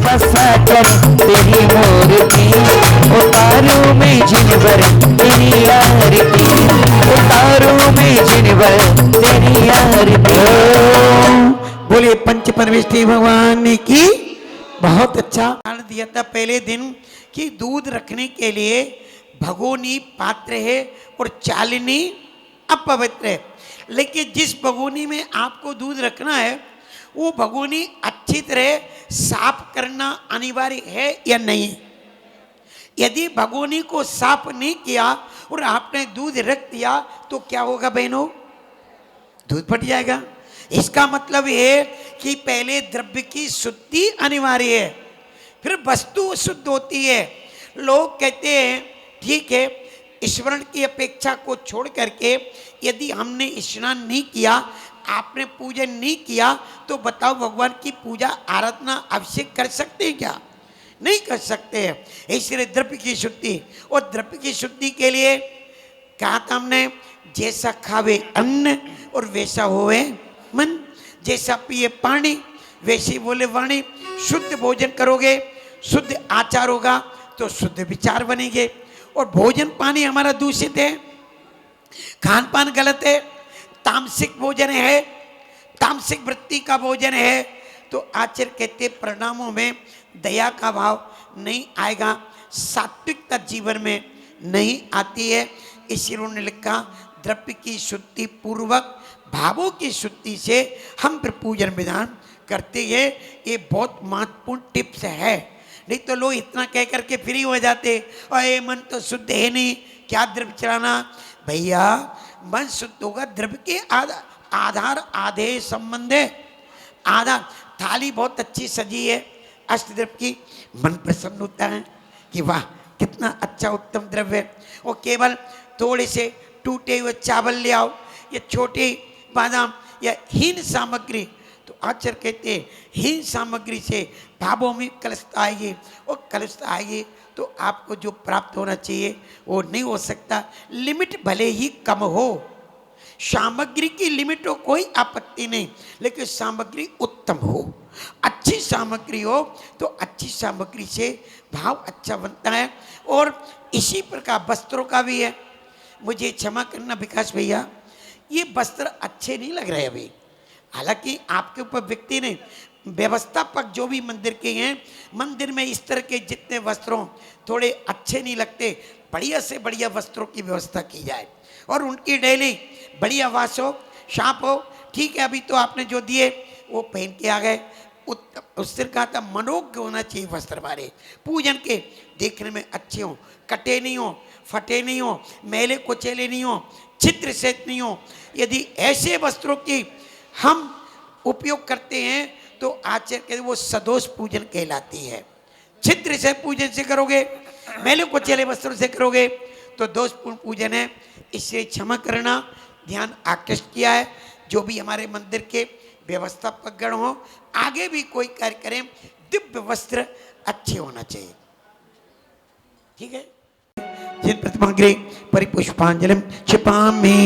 बसा कर तेरी मूर्ति उतारो में जिन पर तेरी आरती उतारो में जिन पर तेरी आरती। बोले पंच परमेश्वरी भगवान की। बहुत अच्छा कारण दिया था पहले दिन कि दूध रखने के लिए भगोनी पात्र है और चालनी अपवित्र है, लेकिन जिस भगोनी में आपको दूध रखना है वो भगोनी अच्छी तरह साफ करना अनिवार्य है या नहीं। यदि भगोनी को साफ नहीं किया और आपने दूध रख दिया तो क्या होगा बहनों, दूध फट जाएगा। इसका मतलब है कि पहले द्रव्य की शुद्धि अनिवार्य है, फिर वस्तु शुद्ध होती है। लोग कहते हैं ठीक है, स्मरण की अपेक्षा को छोड़ करके यदि हमने स्नान नहीं किया, आपने पूजन नहीं किया, तो बताओ भगवान की पूजा आराधना अवश्य कर सकते हैं क्या? नहीं कर सकते हैं। इसलिए द्रव्य की शुद्धि, और द्रव्य की शुद्धि के लिए कहा था हमने, जैसा खावे अन्न और वैसा होवे मन, जैसा पिए पानी वैसे बोले वाणी। शुद्ध भोजन करोगे, शुद्ध आचार होगा तो शुद्ध विचार बनेंगे। और भोजन पानी हमारा दूषित है, खान पान गलत है, तामसिक भोजन है, तामसिक वृत्ति का भोजन है, तो आचार्य कहते परिणामों में दया का भाव नहीं आएगा, सात्विकता जीवन में नहीं आती है। इसी उन्होंने लिखा द्रव्य की शुद्धि पूर्वक भावों की शुद्धि से हम पूजन विधान करते हैं। ये बहुत महत्वपूर्ण टिप्स है, नहीं तो लोग इतना कह करके फ्री हो जाते, और ये मन तो शुद्ध है नहीं, क्या द्रव्य चढ़ाना। भैया मन शुद्ध होगा, द्रव्य के आधार आधे संबंध है। आधार थाली बहुत अच्छी सजी है अष्टद्रव्य की, मन प्रसन्न होता है कि वाह कितना अच्छा उत्तम द्रव्य है। और केवल थोड़े से टूटे हुए चावल ले आओ या छोटे बादाम या हीन सामग्री, तो आचार्य कहते हैं हीन सामग्री से भावों में कलुषता आएगी, और कलुषता आएगी तो आपको जो प्राप्त होना चाहिए वो नहीं हो सकता। लिमिट भले ही कम हो, सामग्री की लिमिट हो कोई आपत्ति नहीं, लेकिन सामग्री उत्तम हो, अच्छी सामग्री हो, तो अच्छी सामग्री से भाव अच्छा बनता है। और इसी प्रकार वस्त्रों का भी है। मुझे क्षमा करना विकास भैया, ये वस्त्र अच्छे नहीं लग रहे अभी, हालांकि आपके ऊपर व्यक्ति ने, व्यवस्थापक जो भी मंदिर के हैं, मंदिर में इस तरह के जितने वस्त्रों थोड़े अच्छे नहीं लगते, बढ़िया से बढ़िया वस्त्रों की व्यवस्था की जाए और उनकी डेली बढ़िया वास हो, शाप हो। ठीक है, अभी तो आपने जो दिए वो पहन के आ गए, उससे कहा था मनोज्ञ होना चाहिए वस्त्र हमारे पूजन के, देखने में अच्छे हो, कटे नहीं हो, फटे नहीं हो, मैले कुचेले नहीं हो, चित्र सेत नहीं हो। यदि ऐसे वस्त्रों की हम उपयोग करते हैं तो आचार्य के वो सदोष पूजन कहलाती है। छिद्र से पूजन से करोगे, मैले कुचेले वस्त्रों से करोगे तो दोषपूर्ण पूजन है। इससे क्षमा करना, ध्यान आकृष्ट किया है। जो भी हमारे मंदिर के व्यवस्थापक गण हो, आगे भी कोई कार्य करें, दिव्य वस्त्र अच्छे होना चाहिए। ठीक है, जिन प्रतिमाग्रे परिपुष्पांजलिम क्षिपामि।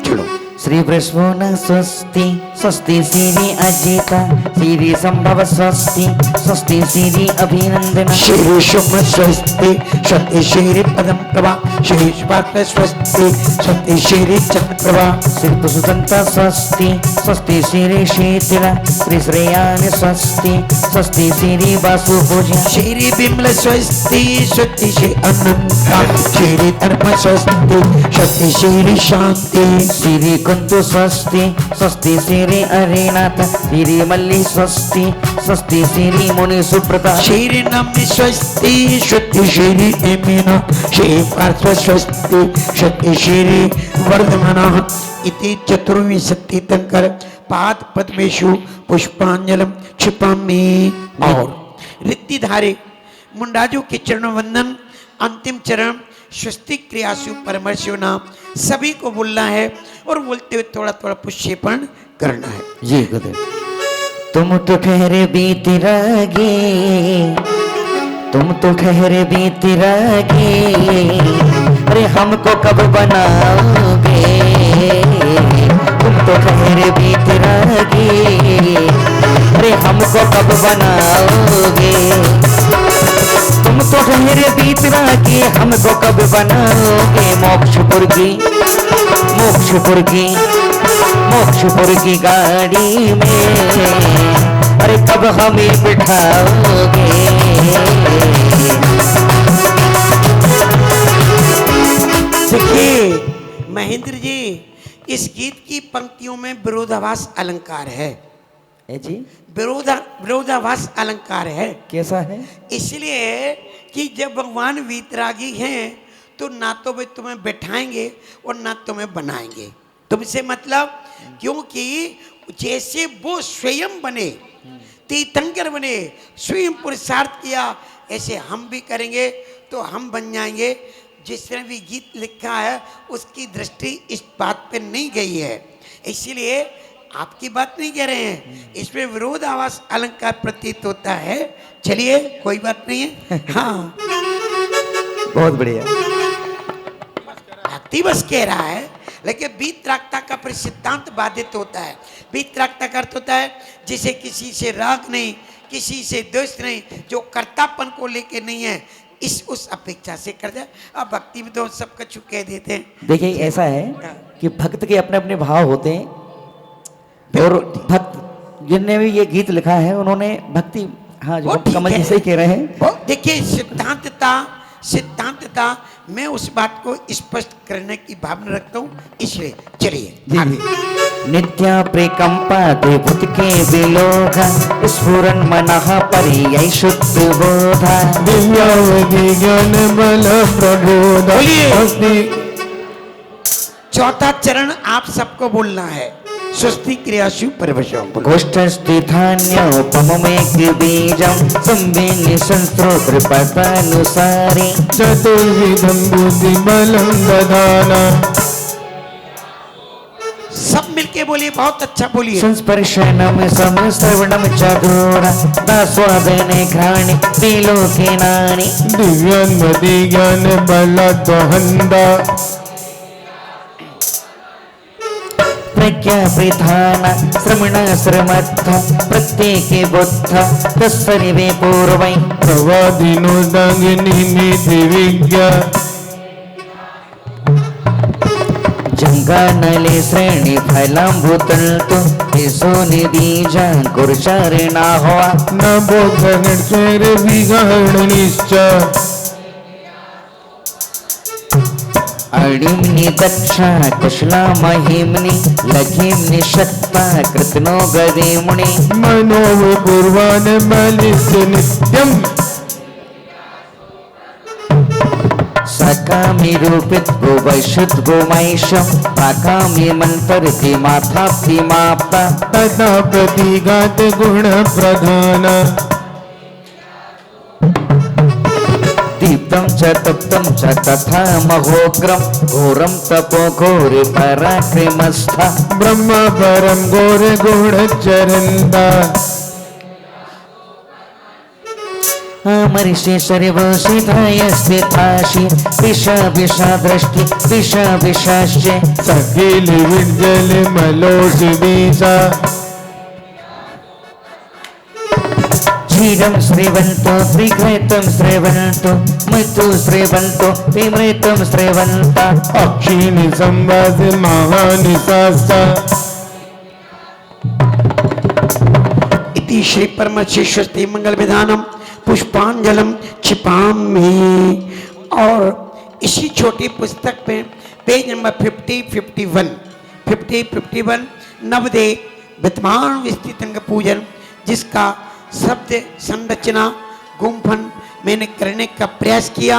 चलो, श्री वृषभो न स्वस्ति स्वस्ति श्री अजिता श्री संभव स्वस्ति स्वस्ति श्री अभिनंदन श्री शुभ स्वस्ति स्वस्ति श्री पदम प्रभा श्री शुभाग्र स्वस्ति स्वस्ति श्री चंद्र प्रभा श्री सुदंता स्वस्ति स्वस्ति श्री शीतला श्री श्रेयान स्वस्ति स्वस्ति श्री वासु भोजन श्री बिमल स्वस्ति स्वस्ति श्री अनंता श्री धर्म स्वस्ति स्वस्ति श्री शांति श्री कुंतु स्वस्ति स्वस्ति श्री अरेनाथ श्री मल्ली स्वस्ति स्वस्ति श्री मुनि सुप्रता श्री नम्नि स्वस्ति स्वस्ति श्री एमिना श्री पार्श्व स्वस्ति स्वस्ति श्री वर्धमाना इति चतुर्विंशति तंकर पाद पद्मेषु पुष्पांजलम क्षिपामि। और रिद्धिधारे मुंडाजू के चरण वंदन, अंतिम चरण स्वस्तिक क्रियासु परमर्शो नाम सभी को बोलना है और बोलते हुए थोड़ा थोड़ा पुष्पेपण करना है। जी गुरुदेव। तुम तो ठहरे बीती रागे, तुम तो ठहरे बीती रागे, अरे हमको कब बनाओगे, तुम तो ठहरे बीती रागे, अरे हमको कब बनाओगे, तुम तो ठहरे बीत रागे, हमको कब बनाओगे। मोक्षपुर की गाड़ी में अरे कब हमें बिठाओगे। देखिए महेंद्र जी, इस गीत की पंक्तियों में विरोधाभास अलंकार है जी, विरोधाभास अलंकार है। कैसा है? इसलिए कि जब भगवान वीतरागी हैं तो ना तो वे तुम्हें बैठाएंगे और ना तुम्हें बनाएंगे। तुमसे मतलब, क्योंकि जैसे वो स्वयं बने, तीर्थंकर बने, स्वयं पुरुषार्थ किया, ऐसे हम भी करेंगे तो हम बन जाएंगे। जिसने भी गीत लिखा है उसकी दृष्टि इस बात पे नहीं गई है। इसीलिए आपकी बात नहीं कह रहे हैं, इसमें विरोधाभास अलंकार प्रतीत होता है। चलिए कोई बात नहीं है। हाँ बहुत बढ़िया। भक्ति बस कह रहा है, लेकिन वीतरागता का फिर सिद्धांत बाधित होता है। वीतरागता का अर्थ होता है जिसे किसी से राग नहीं, किसी से द्वेष नहीं, जो कर्तापन को लेके नहीं है, इस उस अपेक्षा से कर जाए। अब भक्ति में तो सब कुछ कह देते हैं। देखिए ऐसा है कि भक्त के अपने अपने भाव होते हैं, और भक्त जिनने भी ये गीत लिखा है उन्होंने भक्ति, हाँ जो कमल जी सही कह रहे हैं। देखिए सिद्धांतता मैं उस बात को स्पष्ट करने की भावना रखता हूँ, इसलिए चलिए। नित्या प्रकंपाते भूत के विलोक स्फुरन मनः पर्यै शुद्ध बोधा दिव्यावधि ज्ञान बल प्रबोध। चौथा चरण आप सबको बोलना है। स्वस्ति क्रियाशु परवशम गोष्ठस्थितान्योपमेक बीजं संवेन्य संस्त्रोत्रपदानुसारी चतुर्विधं बुद्धि बलं दधाना। सब मिलके बोलिए, बहुत अच्छा बोलिए। संस्पर्शनम समश्रवणम चतुर दास्वादने घ्राणि त्रिलोके नानि दिव्यान्मति ज्ञान बल दोहंदा। प्रज्ञा प्रधान श्रमण श्रमत्थ प्रत्येके बुद्ध तत्सर्वे पूर्वै प्रवादिनो दांगिनी निधि विज्ञा। जंगानले श्रेणी फलाम्बुतल्तु हिसो निदीजा गुरुचारिणा हुआ न बोधन चेर विगहण निश्चय। अणिम्नि दक्षा कुशला महिम्नि लघिम्नि शक्ता कृतनो गदेमुनि मनोपूर्वान बलिस्य नित्यम्। सकामि रूपित गोवैशुद्ध गोमैशम पाकामि मंतरति माथाप्ति माप्ता तथा प्रतिघात गुण प्रधान। दीप्तं च तप्तं च तथा महोग्रं घोरं तपो घोर पराक्रमस्था ब्रह्म परम घोर गुण चरंदा। अमर्षि सर्वसिधाय स्थिताशि विषा विषा दृष्टि विषा विषाश्च सखिल विजल मलोष बीसा। क्षीरं श्रीवन्तो त्रिघृतं श्रीवन्तो मृत्यु श्रीवन्तो विमृतं श्रीवन्ता अक्षिणी संवाद महानिशास्ता। इति श्री परमशिष्य मंगल विधानम पुष्पांजलम क्षिपामि। और इसी छोटी पुस्तक पे पेज नंबर 50-51 नवदेव विद्यमान विस्तृत अंग पूजन, जिसका शब्द संरचना गुम्फन मैंने करने का प्रयास किया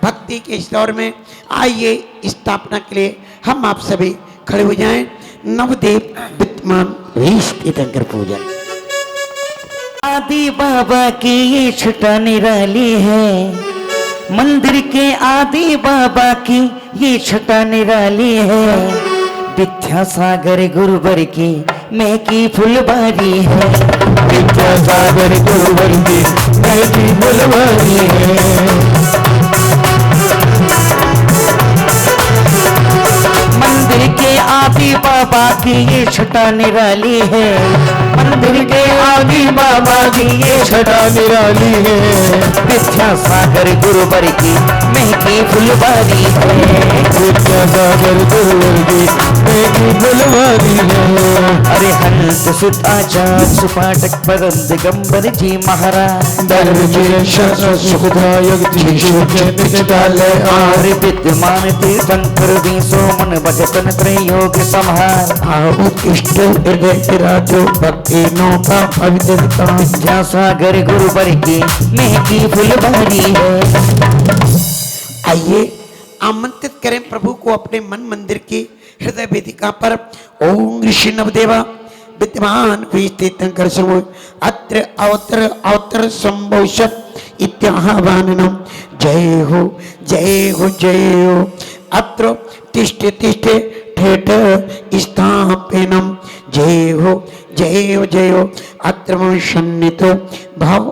भक्ति के इस दौर में। आइए स्थापना के लिए हम आप सभी खड़े हो जाएं। नवदेव विद्यमान विस्तृत अंग पूजन। आदि बाबा की ये छटा निराली है, मंदिर के आदि बाबा की ये छटा निराली है। विद्यासागर गुरुवर की मैं की फुलबारी है, विद्यासागर गुरुवर की मैं की फुलबारी है। मंदिर के आदि बाबा की ये छटा निराली है, मंदिर के आदि बाबा की ये छटा निराली है। विद्यासागर गुरुवर की मैं की फुलबारी है, विद्यासागर गुरुवर की मैं की फुलबारी है। अरे हंस सुत आचार्य सुपाठक परम दिगंबर जी महाराज सुखदायक और विद्यमान तीर्थंकर विसो मन भजतन त्रयोग संहार उत्कृष्ट राजो भक्ति नौका पवित्रता। विद्यासागर गुरुवर की मैं की फुलबारी है। आइए आमंत्रित करें प्रभु को अपने मन मंदिर की हृदय वेदिका पर। ओम ऋषि नवदेवा विद्यमान विस्तीर्णकर समूह अत्र अवतर अवतर संभोषत इत्याह्वानम। जय हो जय हो जय हो। अत्र तिष्ठे तिष्ठे ठेठ स्थापनम जय हो जय हो जय हो। अत्र सन्नितो भाव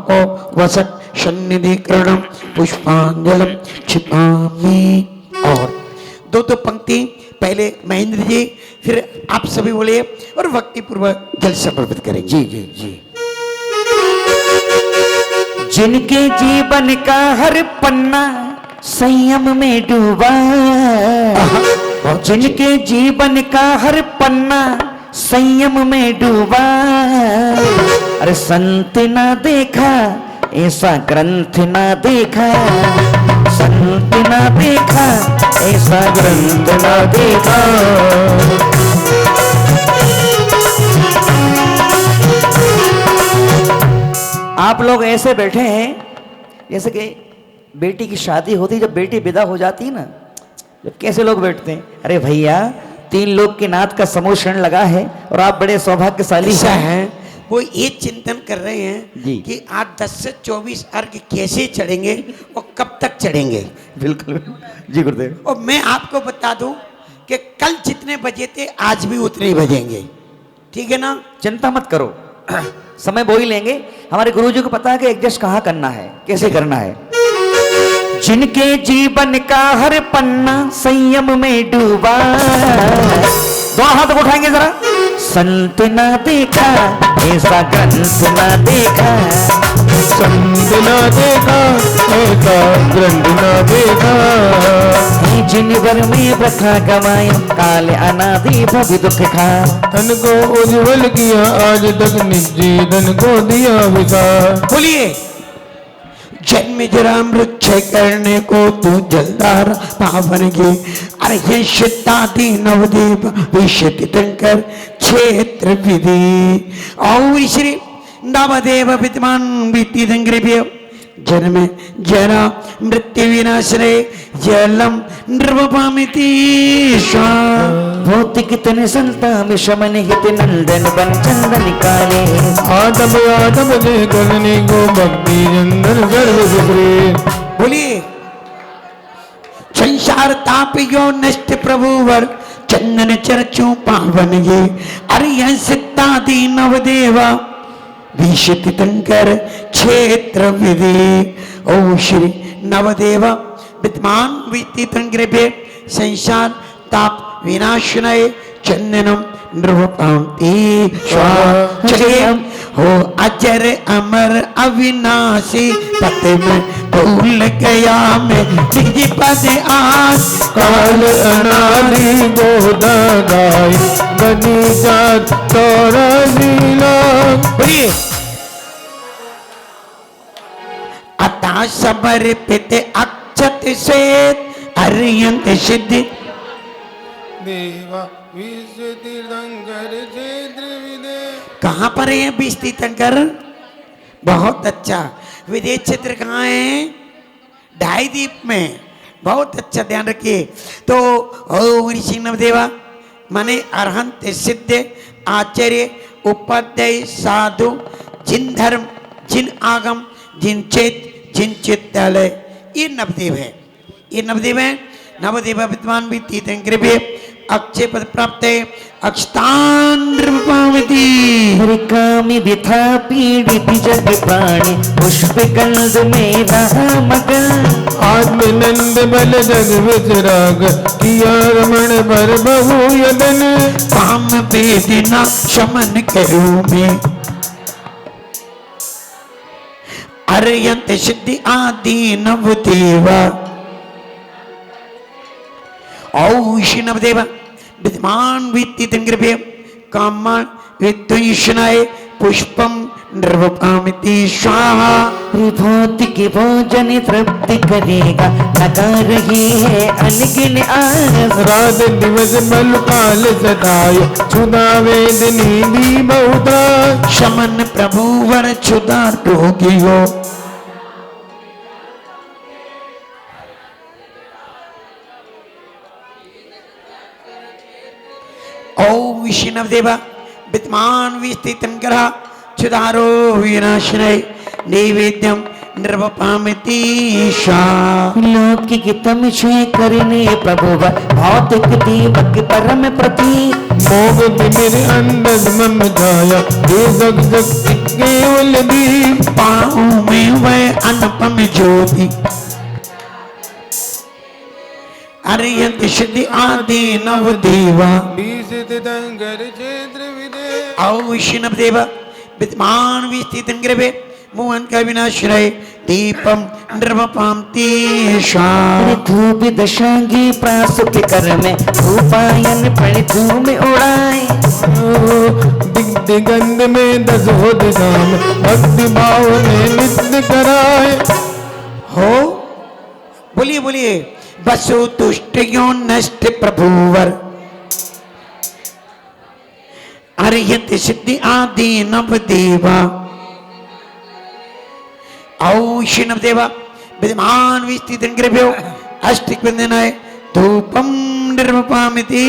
वसत सन्निधिकरणम पुष्पांजलम छिपामि। और दो पंक्ति पहले महेंद्र जी फिर आप सभी बोलिए और भक्ति पूर्वक जल समर्पित करेंगे। जी जी जी। जिनके जीवन का हर पन्ना संयम में डूबा, जिनके जीवन का हर पन्ना संयम में डूबा, अरे संत ना देखा ऐसा ग्रंथ ना देखा, संत ना देखा ऐसा ग्रंथ ना देखा। आप लोग ऐसे बैठे हैं जैसे कि बेटी की शादी होती, जब बेटी विदा हो जाती है ना, जब कैसे लोग बैठते हैं, अरे भैया 3 लोग के नाथ का समूह क्षण लगा है और आप बड़े सौभाग्यशाली हैं। वो ये चिंतन कर रहे हैं जी कि आज 10 से 24 अर्घ कैसे चढ़ेंगे और कब तक चढ़ेंगे। बिल्कुल जी गुरुदेव। और मैं आपको बता दूं कि कल जितने बजे थे आज भी उतने ही बजेंगे, ठीक है ना। चिंता मत करो, समय वो ही लेंगे। हमारे गुरुजी को पता है कि एडजस्ट कहाँ करना है, कैसे करना है। जिनके जीवन का हर पन्ना संयम में डूबा, दोनों हाथ उठाएंगे जरा। संत ना देखा ऐसा ग्रंथ ना देखा, संत ना देखा ऐसा ग्रंथ ना देखा। जिनवर में प्रथा गवाए काले अनादि भवि दुख खा। धन को उज्जवल किया आज तक निजी धन को दिया विकार। बोलिए जन्म जरा मृक्षय करने को तू जलदार पावन गे। अरे ये शितादि नवदेव विश्व तीर्थंकर क्षेत्र विधि। और श्री नवदेव विद्वान तीर्थंकर जन्म जरा मृत्यु विनाशरे जलम नृपपामिति। भौतिक तन संता विषमन हित नंदन बन चंदन काले। आतप आतप दे करने को भक्ति चंदन सर्व सुप्रे। बोलिए संसार ताप यो नष्ट प्रभुवर चंदन चर्चों पावन ये। अरे यह सिद्धादि नवदेवा विश्व तीर्थंकर क्षेत्र विधि। ओ श्री नवदेवा विद्वान तीर्थंकर संसार ताप विनाशनय चंदनम नृपपान्ति। चलिए हो अजर अमर अविनाशी पद में भूल गया मैं निज पद आज। काल अनादि गोदा गाय बनी जात तोरा लीला। बोलिए अतः समर्पित अक्षत से अर्यंत सिद्धि। देवा विश्व तीर्थंकर क्षेत्र विदे। कहाँ पर है विश्व तीर्थंकर? बहुत अच्छा। विदेश क्षेत्र कहाँ है? ढाई द्वीप में। बहुत अच्छा ध्यान रखिए। तो ओ ऋषि नवदेवा माने अरहंत सिद्ध आचार्य उपाध्याय साधु जिन धर्म जिन आगम जिन चेत जिन चित्तालय, ये नवदेव है। ये नवदेव है। नवदेव विद्वान भी तीर्थंकर भी अक्षय पद प्राप्त है। अक्षतांद्रपावती कामी व्यथा पीड़ित जग प्राणी पुष्प गंध में रहा मगन। आत्मनंद बल जग विचराग किया रमण पर बहु यदन। काम वेदना शमन करूं मैं अर्यंत सिद्धि आदि नवदेवा। औ श्री नवदेवा विद्वान तीर्थंकर कामान विद्वेषणाय पुष्पम नृपपामिति स्वाहा। भौतिक भोजन तृप्ति करेगा लगा रही है अनगिन आस। रात दिवस बल काल सताय क्षुदा वेदनी दी बहुता। शमन प्रभु वर क्षुदा रोगियो। ओम विष्णु नवदेवा विद्वान विस्तीर्तन क्षुधारो विनाशनय नैवेद्यम नृपपामितीशा लौकिकतम छे करने प्रभु भौतिक दीपक परम प्रतीक मोग तिमिर अंधज मम जाया हे जग जग केवल दीप पाँव में वह अनुपम ज्योति अरियंत सिद्धि आदि नव देवा बीस तिदंगर क्षेत्र विदे आओ विष्णु देव विद्यमान विस्थित ग्रवे मोहन का विनाश्रय दीपम नृपपाम तेषा धूप दशांगी प्रासुक कर में धूपायन प्रण धूम उड़ाए दिग दिगंध में दस हो दिशाम भक्ति भाव ने नित्य कराए हो बोलिए बोलिए बसु तुष्ट यो नष्ट प्रभुवर अरियत सिद्धि आदि नव देवा औषिणव देवा विद्यमान विस्तृत ग्रभ्यो अष्टिक वंदनाय धूपम निर्मपामिति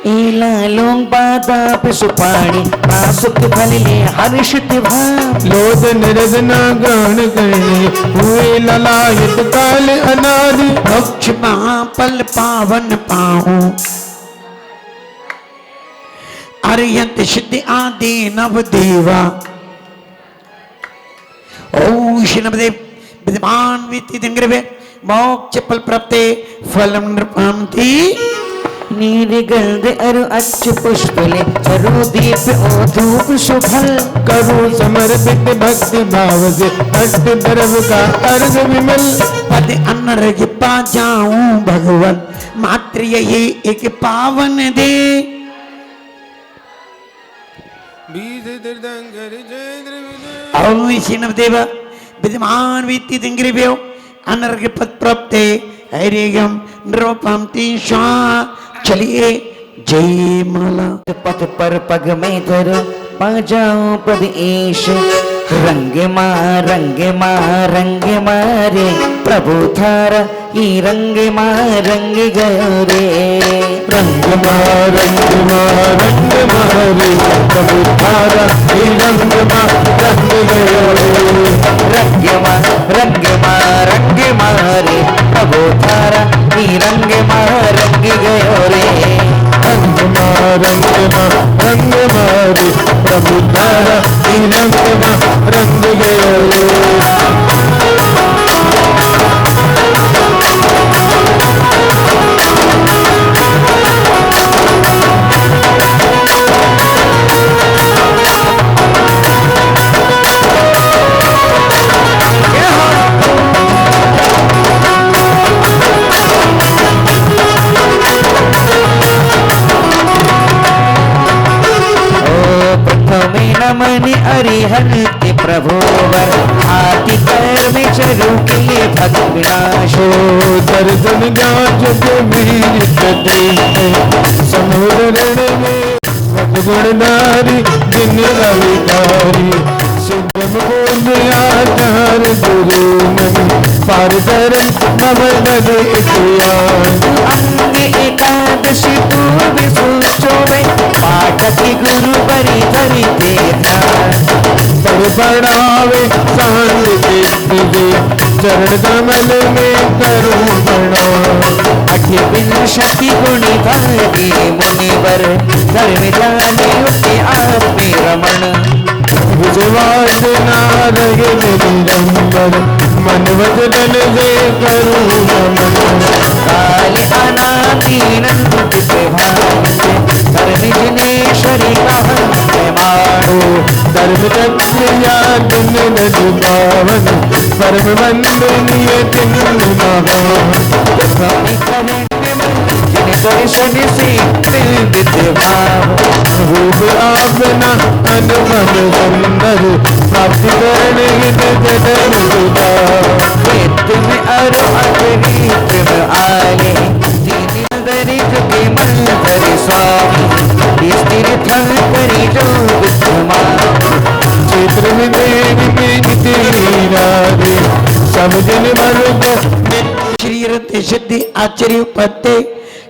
एला लोंग बादाप सुपाणी प्रासुक फल ले हर्षित भाव लोध निरजना ग्रहण करने हुए ललायत काल अनादि मोक्ष महापल पावन पाऊं अरियंत सिद्धि आदि नव देवा ओषिणवदेव विद्यमान वित्ति दिंग्रवे मोक्ष फल प्राप्ते फलम नृपामति नीरगंध अरु अच्छ पुष्पले चरु दीप ओ धूप सुफल करो समर्पित भक्ति भाव से अष्ट द्रव का अर्घ विमल पद अनर्घ पा जाऊं भगवन मात्र यही एक पावन दे बीज तीर्थंकर क्षेत्र विदे औषिणवदेव विद्यमान वित्ति दिंग्रव्यो अनर्घ पद प्राप्ते हरियम नृपामति शा चलिए जय माला पथ पर पग में धरो पा जाऊं पद ईश रंग मारे प्रभु थारा ही रंग गयो रे रंग मारे प्रभु थारा हे रंग गयो रे रंग मारे प्रभु थारा ही रंग गयो रे रंग मारे प्रभु थारा हे रंग गयो रे मनि अरिहन के प्रभुवर आदि कर में चरु के भक्त विनाशो दर्शन जांच के वीर कटे समुद्र में गुणधारी जिन रविकारी सुगम बोध आचार गुरु मन पार धर्म नवदर इतिहास अंग एकादशी पूर्व सोचो में पाठक गुरु बरी धरी देना पर बढ़ावे सान्निध्य दे चरण कमल में करूं प्रणाम अठि बिन शक्ति गुणी धारी मुनिवर धर्म जाने उठे आप में रमण विजवाद नारगे निरंबर मन वचन से करूं नमन काले अनादीनंद भाव से धर्म जिनेश्वरी कहते मारो धर्म तत्व याद नद पावन परम वंदनीय तिन महान जिन दर्शन से भाव रूप आपना अनुपम सुंदर प्राप्ति करने हित जगन तुम अरु अगरीत आले दीन दरिद्र के मंदिर स्वामी स्थिर करी जो विद्यमा क्षेत्र में देवी में राधे सब जन मरुग श्री रत्न सिद्धि आचार्य पत्ते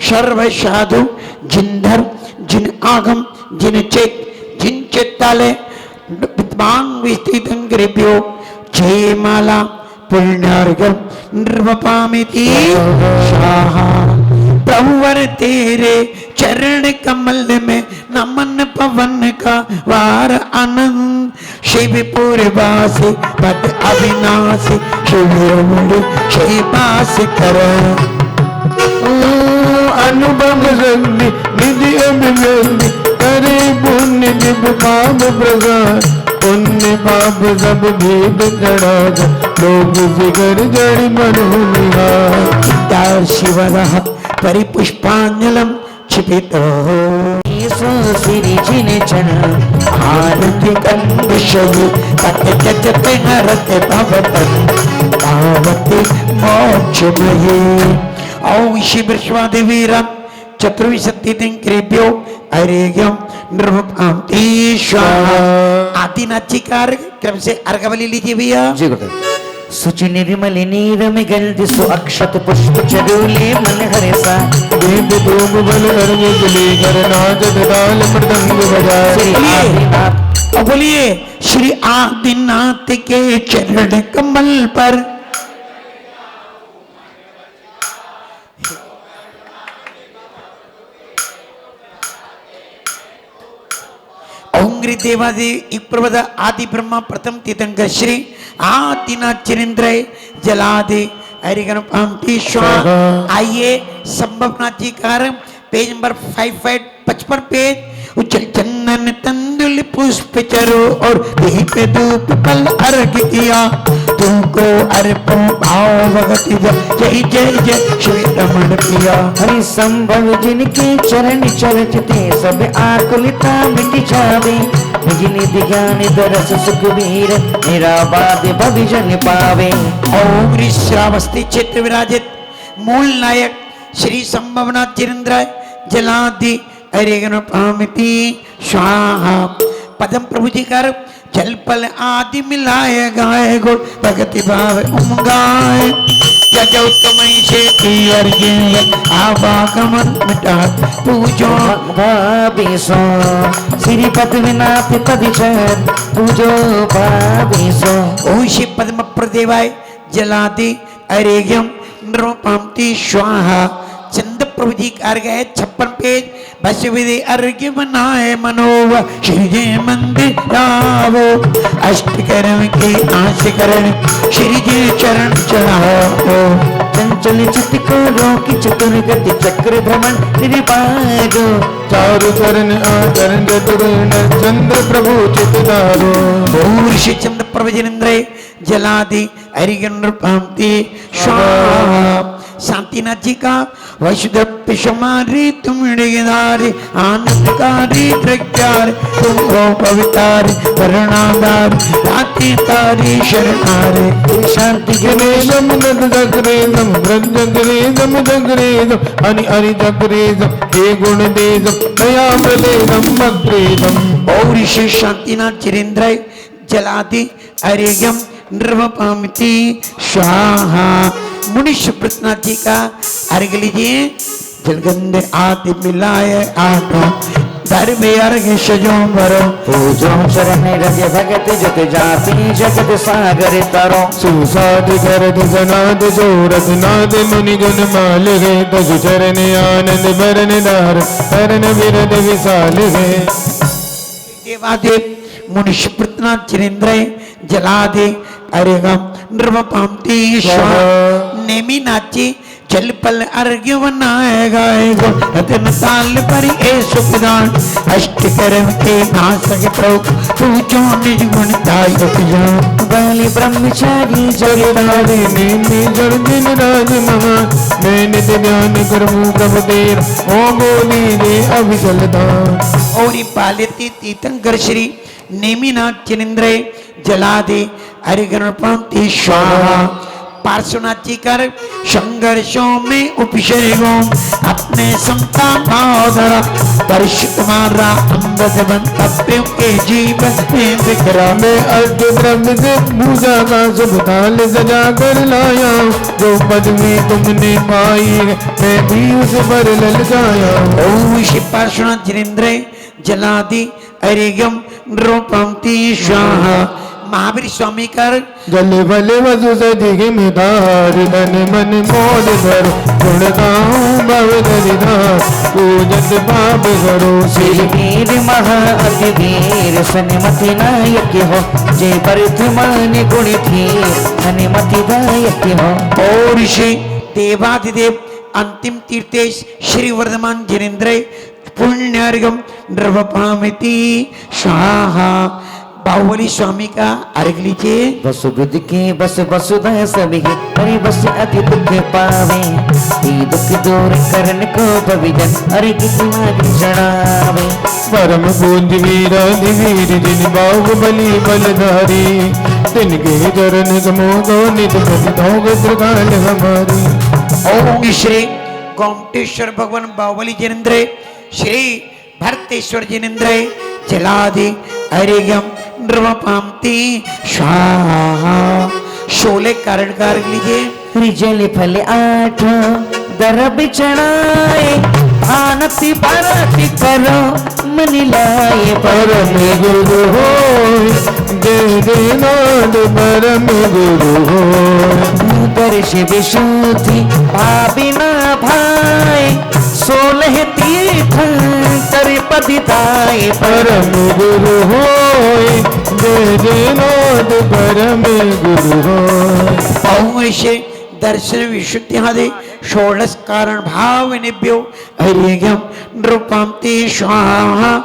सर्व साधु जिन धर्म जिन आगम जिन चेक जिन चित्तालय विद्वान विस्तृत ग्रभ्यो जय माला पुण्यार्घ्यं नृपपामिति स्वाहा। प्रभुवर तेरे चरण कमल में नमन पवन का वार आनंद। शिवपुर वासी पद अविनाशी शिवमुनि शिवास कर। अनुपम शक्ति निधि अभिव्यक्ति करे पुण्य जिब पाप प्रसाद। पुण्य पाप सब भेद चढ़ा लोग जिगर जड़ मनो निहार। शिवरः परिपुष्पांजलम क्षिपितो सिरिजिने चन आरति कंदिशयि तत्तजते हरते भवतं पावते मोक्षमये। ओम शिवश्वादेवीरं चतुर्विंशतिदिक्रेभ्यो अर्घ्यं नृपपामिति स्वाहा। आदिनाथजी का क्रम से अर्घ्यबलि लीजिए भैया। जी गुरुदेव। सुचि निर्मल नीरम गंध अक्षत पुष्प चरूले मन हरेसा। दीप धूप बल अर्घ जले कर नाचत ताल मृदंग बजाए। और बोलिए श्री आदिनाथ के चरण कमल पर ओंग्री देवादि इप्रवद आदि ब्रह्मा प्रथम तीर्थंकर श्री आदिनाथ चरिंद्र जलादि हरिगणपामिति स्वाहा। आइए संभवनाथ जी का पेज नंबर 55 पेज। उज्जल चंदन तंदुल पुष्प चरो और दीप धूप फल अर्घ किया। तुमको अर्पण भाव भगति जय जय जय श्री रमण प्रिया। हरि संभव जिनके चरण चरचते सब आकुलता मिट जावे। निज निधि ज्ञान दरस सुखबीर निराबाद भविजन पावे। ओम श्रावस्ती क्षेत्र विराजित मूल नायक श्री संभवनाथ चरिंद्र जलादि हरिगणपामिति स्वाहा। पदम प्रभु जी कर जल पल आदि मिलाए गाए गुण भगति भाव उमगाए। जजो तुम्हें से अर्घ्य आवागमन मिटा पूजो भावेशो श्री पद्मनाथ पदिचर पूजो भावेशो। ओम श्री पद्म प्रदेवाय जलादि अर्घ्यं नृपपामिति स्वाहा। चंद प्रभु जी का अर्घ्य है 56 पेज। बस विधि अर्घ्य बनाए मनोव श्री जय मंदिर आवो। अष्टकर्म के आशकरण श्री जय चरण चढ़ाओ। चंचल चित्त को रोकी चतुर गति चक्र भ्रमण निर्पागो। चारु चरण आचरण चतुर्ण चंद्र प्रभु चितदारो। पूर्ष चंद्र प्रभु जिनेंद्र जलादि हरिगणपामिति स्वाहा। शांतिनाथ जी का वसुदेव पिशमारी तुम गिदारी आनंदकारी प्रज्ञार तुम हो पवितारी करुणादार राति तारी शरणारे। शांति जगरेदम नद जगरेदम ब्रज जगरेदम जगरेदम हरि हरि जगरेदम हे गुण देदम दया प्रदेदम भद्रेदम। और श्री शांतिनाथ चिरेंद्र जलादि अर्घ्यं नृपपामिति स्वाहा। मुनीश पृथनाथ जी का अर्घ्य लीजिए। जलगंध आदि मिलाए आठो धर्म अर्घ्य सजो भरो। पूजो शरण रज भगत जत जाति जगत सागर तरो। सुसाद करद सनाद जोरद नाद मुनि गुण माल है। तज चरण आनंद भरन धार हरन विरद विशाल है। देवादेव मुनीश पृथनाथ चिरेंद्र जलादि अर्घ्यं नृपपामिति स्वाहा। नेमी नाची जल पल अर्घ्य बनाए गाए गो रतन ताल पर ए सुखदान। अष्टकर्म के नासक प्रभु पूजो निज गुण दायक जान। बलि ब्रह्मचारी जगदारे नेमि जड़ दिन राज महान। मैं नित ध्यान करमु प्रभु तेरा ओ बोली रे अभिजल दान। और पालिती तीर्थंकर श्री नेमिनाथ चिनेंद्र जलादि हरिगणपामिति स्वाहा। पार्श्वनाथ जी कर संघर्षों में उपसर्गो अपने समता भाव धरा। परिशुद्ध मारा अमृत बंतव्यों के जीवन में बिखरा। मैं अर्ध ब्रह्म से पूजा का शुभ ताल सजा कर लाया। जो पद में तुमने पाई है मैं भी उस पर ललचाया। ओम श्री पार्श्वनाथ जिनेंद्र जलादि अर्घ्यं नृपपामिति स्वाहा। महावीर स्वामी कर जले भले वसु सदिगे में धार तन मन मोद धरो गुण गाऊं भव धरिधार पूजत पाप करो वीर महा अति वीर सन्मति नायक हो जय वर्धमान गुण थी सन्मति दायक हो। और श्री देवाधिदेव अंतिम तीर्थेश श्री वर्धमान जिनेन्द्र पुण्यर्घम नृपपामिति स्वाहा। बाहुबली स्वामी का अर्घ लीजिए। बसु बुद्ध के बस वसुधा सभी हरि बस अति दुख पावे ये दुख दूर करन को भविजन हरि कितना चढ़ावे। परम पूज्य वीर वीर जिन बाहुबली बलधारी तिनके चरण समोदो नित प्रतिदोग दुर्गाल हमारी। ओम श्री गोमटेश्वर भगवान बाहुबली जिनेन्द्र श्री भरतेश्वर जिनेन्द्र जलादि हरिगम नृपपामिति स्वाहा। शोले कारण का अर्घ लीजिए। जल फल आठ दरब चढ़ाए आनति परति करो मन लाए परम गुरु हो जय जय नाद परम गुरु हो दर्श विशुद्धि भाविना भाई 16 तीर्थ कर पदिताए परम गुरु हो जय जय नाद परम गुरु हो। पौष दर्शन विशुद्धि आदि षोडश कारण भाव निभ्यो हरिगम नृपपामिति स्वाहा।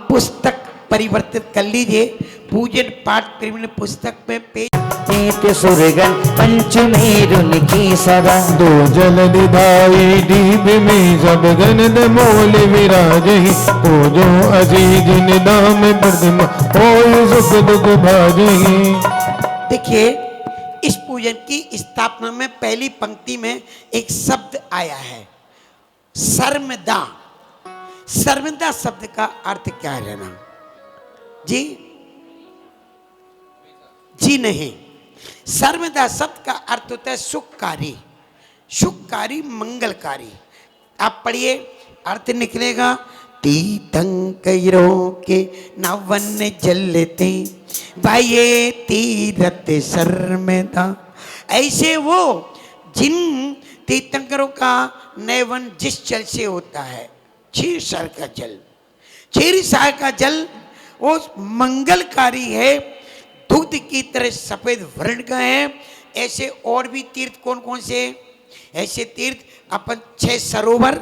पुस्तक परिवर्तित कर लीजिए। पूजन पाठ प्रेमी पुस्तक में पेज नित्य सुरगन पंचमेरुन की सदा दो जल निधाई दीप में सब गण मोल विराजहि तो जो अजीज निदाम प्रतिमा हो सुख दुख भाजहि। देखिए इस पूजन की स्थापना में पहली पंक्ति में एक शब्द आया है सर्वदा। सर्वदा शब्द का अर्थ क्या है ना जी? जी नहीं, सर्वदा शब्द का अर्थ होता है सुखकारी, सुखकारी मंगलकारी। आप पढ़िए अर्थ निकलेगा तीतंकरों के नवन जलते भाइये तीरथ सर्वदा। ऐसे वो जिन तीर्थंकरों का नैवन जिस जल से होता है क्षीर सार का जल, क्षीर सार का जल वो मंगलकारी है, दूध की तरह सफेद वर्ण का है। ऐसे और भी तीर्थ कौन कौन से? ऐसे तीर्थ अपन 6 सरोवर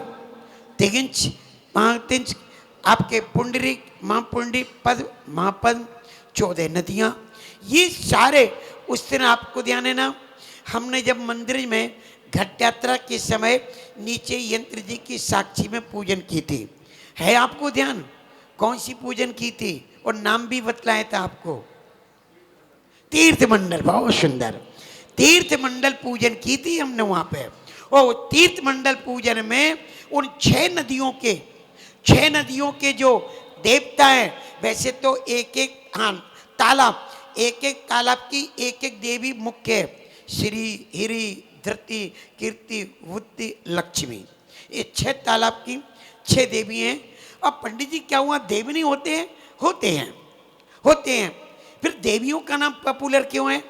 तिगिंच महातिंच आपके पुंडरीक महापुंडी पद महापद 14 नदियाँ, ये सारे उस दिन आपको ध्यान है ना। हमने जब मंदिर में घट यात्रा के समय नीचे यंत्र जी की साक्षी में पूजन की थी, है आपको ध्यान? कौन सी पूजन की थी और नाम भी बतलाया था आपको? तीर्थ मंडल। बहुत सुंदर तीर्थ मंडल पूजन की थी हमने वहां पे। और तीर्थ मंडल पूजन में उन 6 नदियों के जो देवता हैं, वैसे तो एक एक तालाब, एक एक तालाब की एक एक देवी मुख्य है। श्री हिरी धरती कीर्ति वुद्धि लक्ष्मी, ये 6 तालाब की 6 देवी हैं। अब पंडित जी क्या हुआ, देवी नहीं होते हैं? होते हैं। फिर देवियों का नाम पॉपुलर क्यों है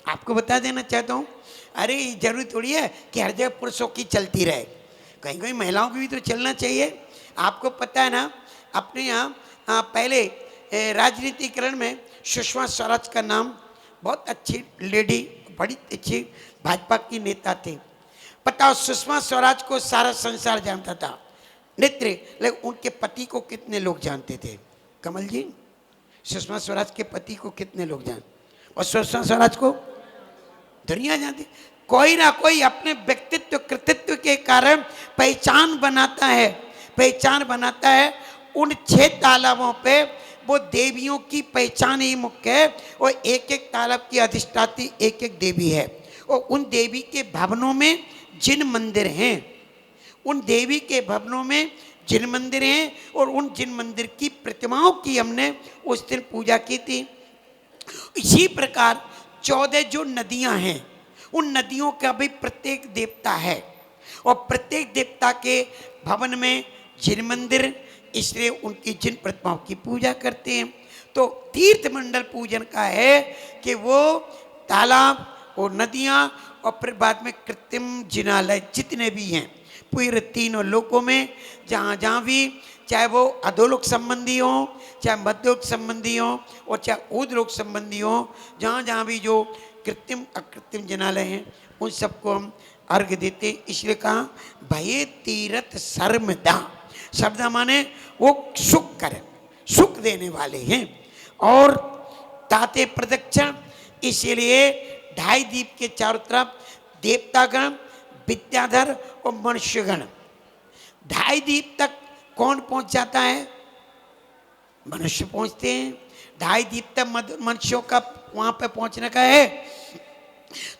आपको बता देना चाहता हूँ। अरे जरूरी थोड़ी है कि हर जगह पुरुषों की चलती रहे, कहीं कहीं महिलाओं की भी तो चलना चाहिए। आपको पता है ना अपने यहाँ पहले राजनीतिकरण में सुषमा स्वराज का नाम, बहुत अच्छी लेडी, बड़ी अच्छी भाजपा की नेता थे। पता हो सुषमा स्वराज को सारा संसार जानता था, नेत्र, लेकिन उनके पति को कितने लोग जानते थे? कमल जी, सुषमा स्वराज के पति को कितने लोग जानते? और सुषमा स्वराज को दुनिया जानती। कोई ना कोई अपने व्यक्तित्व कृतित्व के कारण पहचान बनाता है। उन 6 तालाबों पे वो देवियों की पहचान ही मुख्य है और एक एक तालाब की अधिष्ठात्री एक एक देवी है। और उन देवी के भवनों में जिन मंदिर हैं, उन देवी के भवनों में जिन मंदिर हैं और उन जिन मंदिर की प्रतिमाओं की हमने उस दिन पूजा की थी। इसी प्रकार 14 जो नदियां हैं, उन नदियों का भी प्रत्येक देवता है और प्रत्येक देवता के भवन में जिन मंदिर, इसलिए उनकी जिन प्रतिमाओं की पूजा करते हैं। तो तीर्थ मंडल पूजन का है कि वो तालाब और नदियां और फिर बाद में कृत्रिम जिनालय जितने भी हैं पूरे तीनों लोकों में जहाँ जहाँ भी, चाहे वो अधोलोक संबंधी हो, चाहे मध्यलोक संबंधी हो और चाहे ऊर्ध्वलोक संबंधी हो, जहाँ जहाँ भी जो कृत्रिम अकृत्रिम जिनालय हैं उन सबको हम अर्घ देते। इसलिए कहा भये तीरथ सर्मदा, शब्द माने वो सुख कर, सुख देने वाले हैं। और ताते प्रदक्षिण, इसीलिए 2.5 दीप के चारों तरफ देवतागण, विद्याधर और मनुष्यगण। 2.5 दीप तक कौन पहुंच जाता है? मनुष्य पहुंचते हैं। 2.5 दीप तक मनुष्यों का वहां पे पहुंचने का है।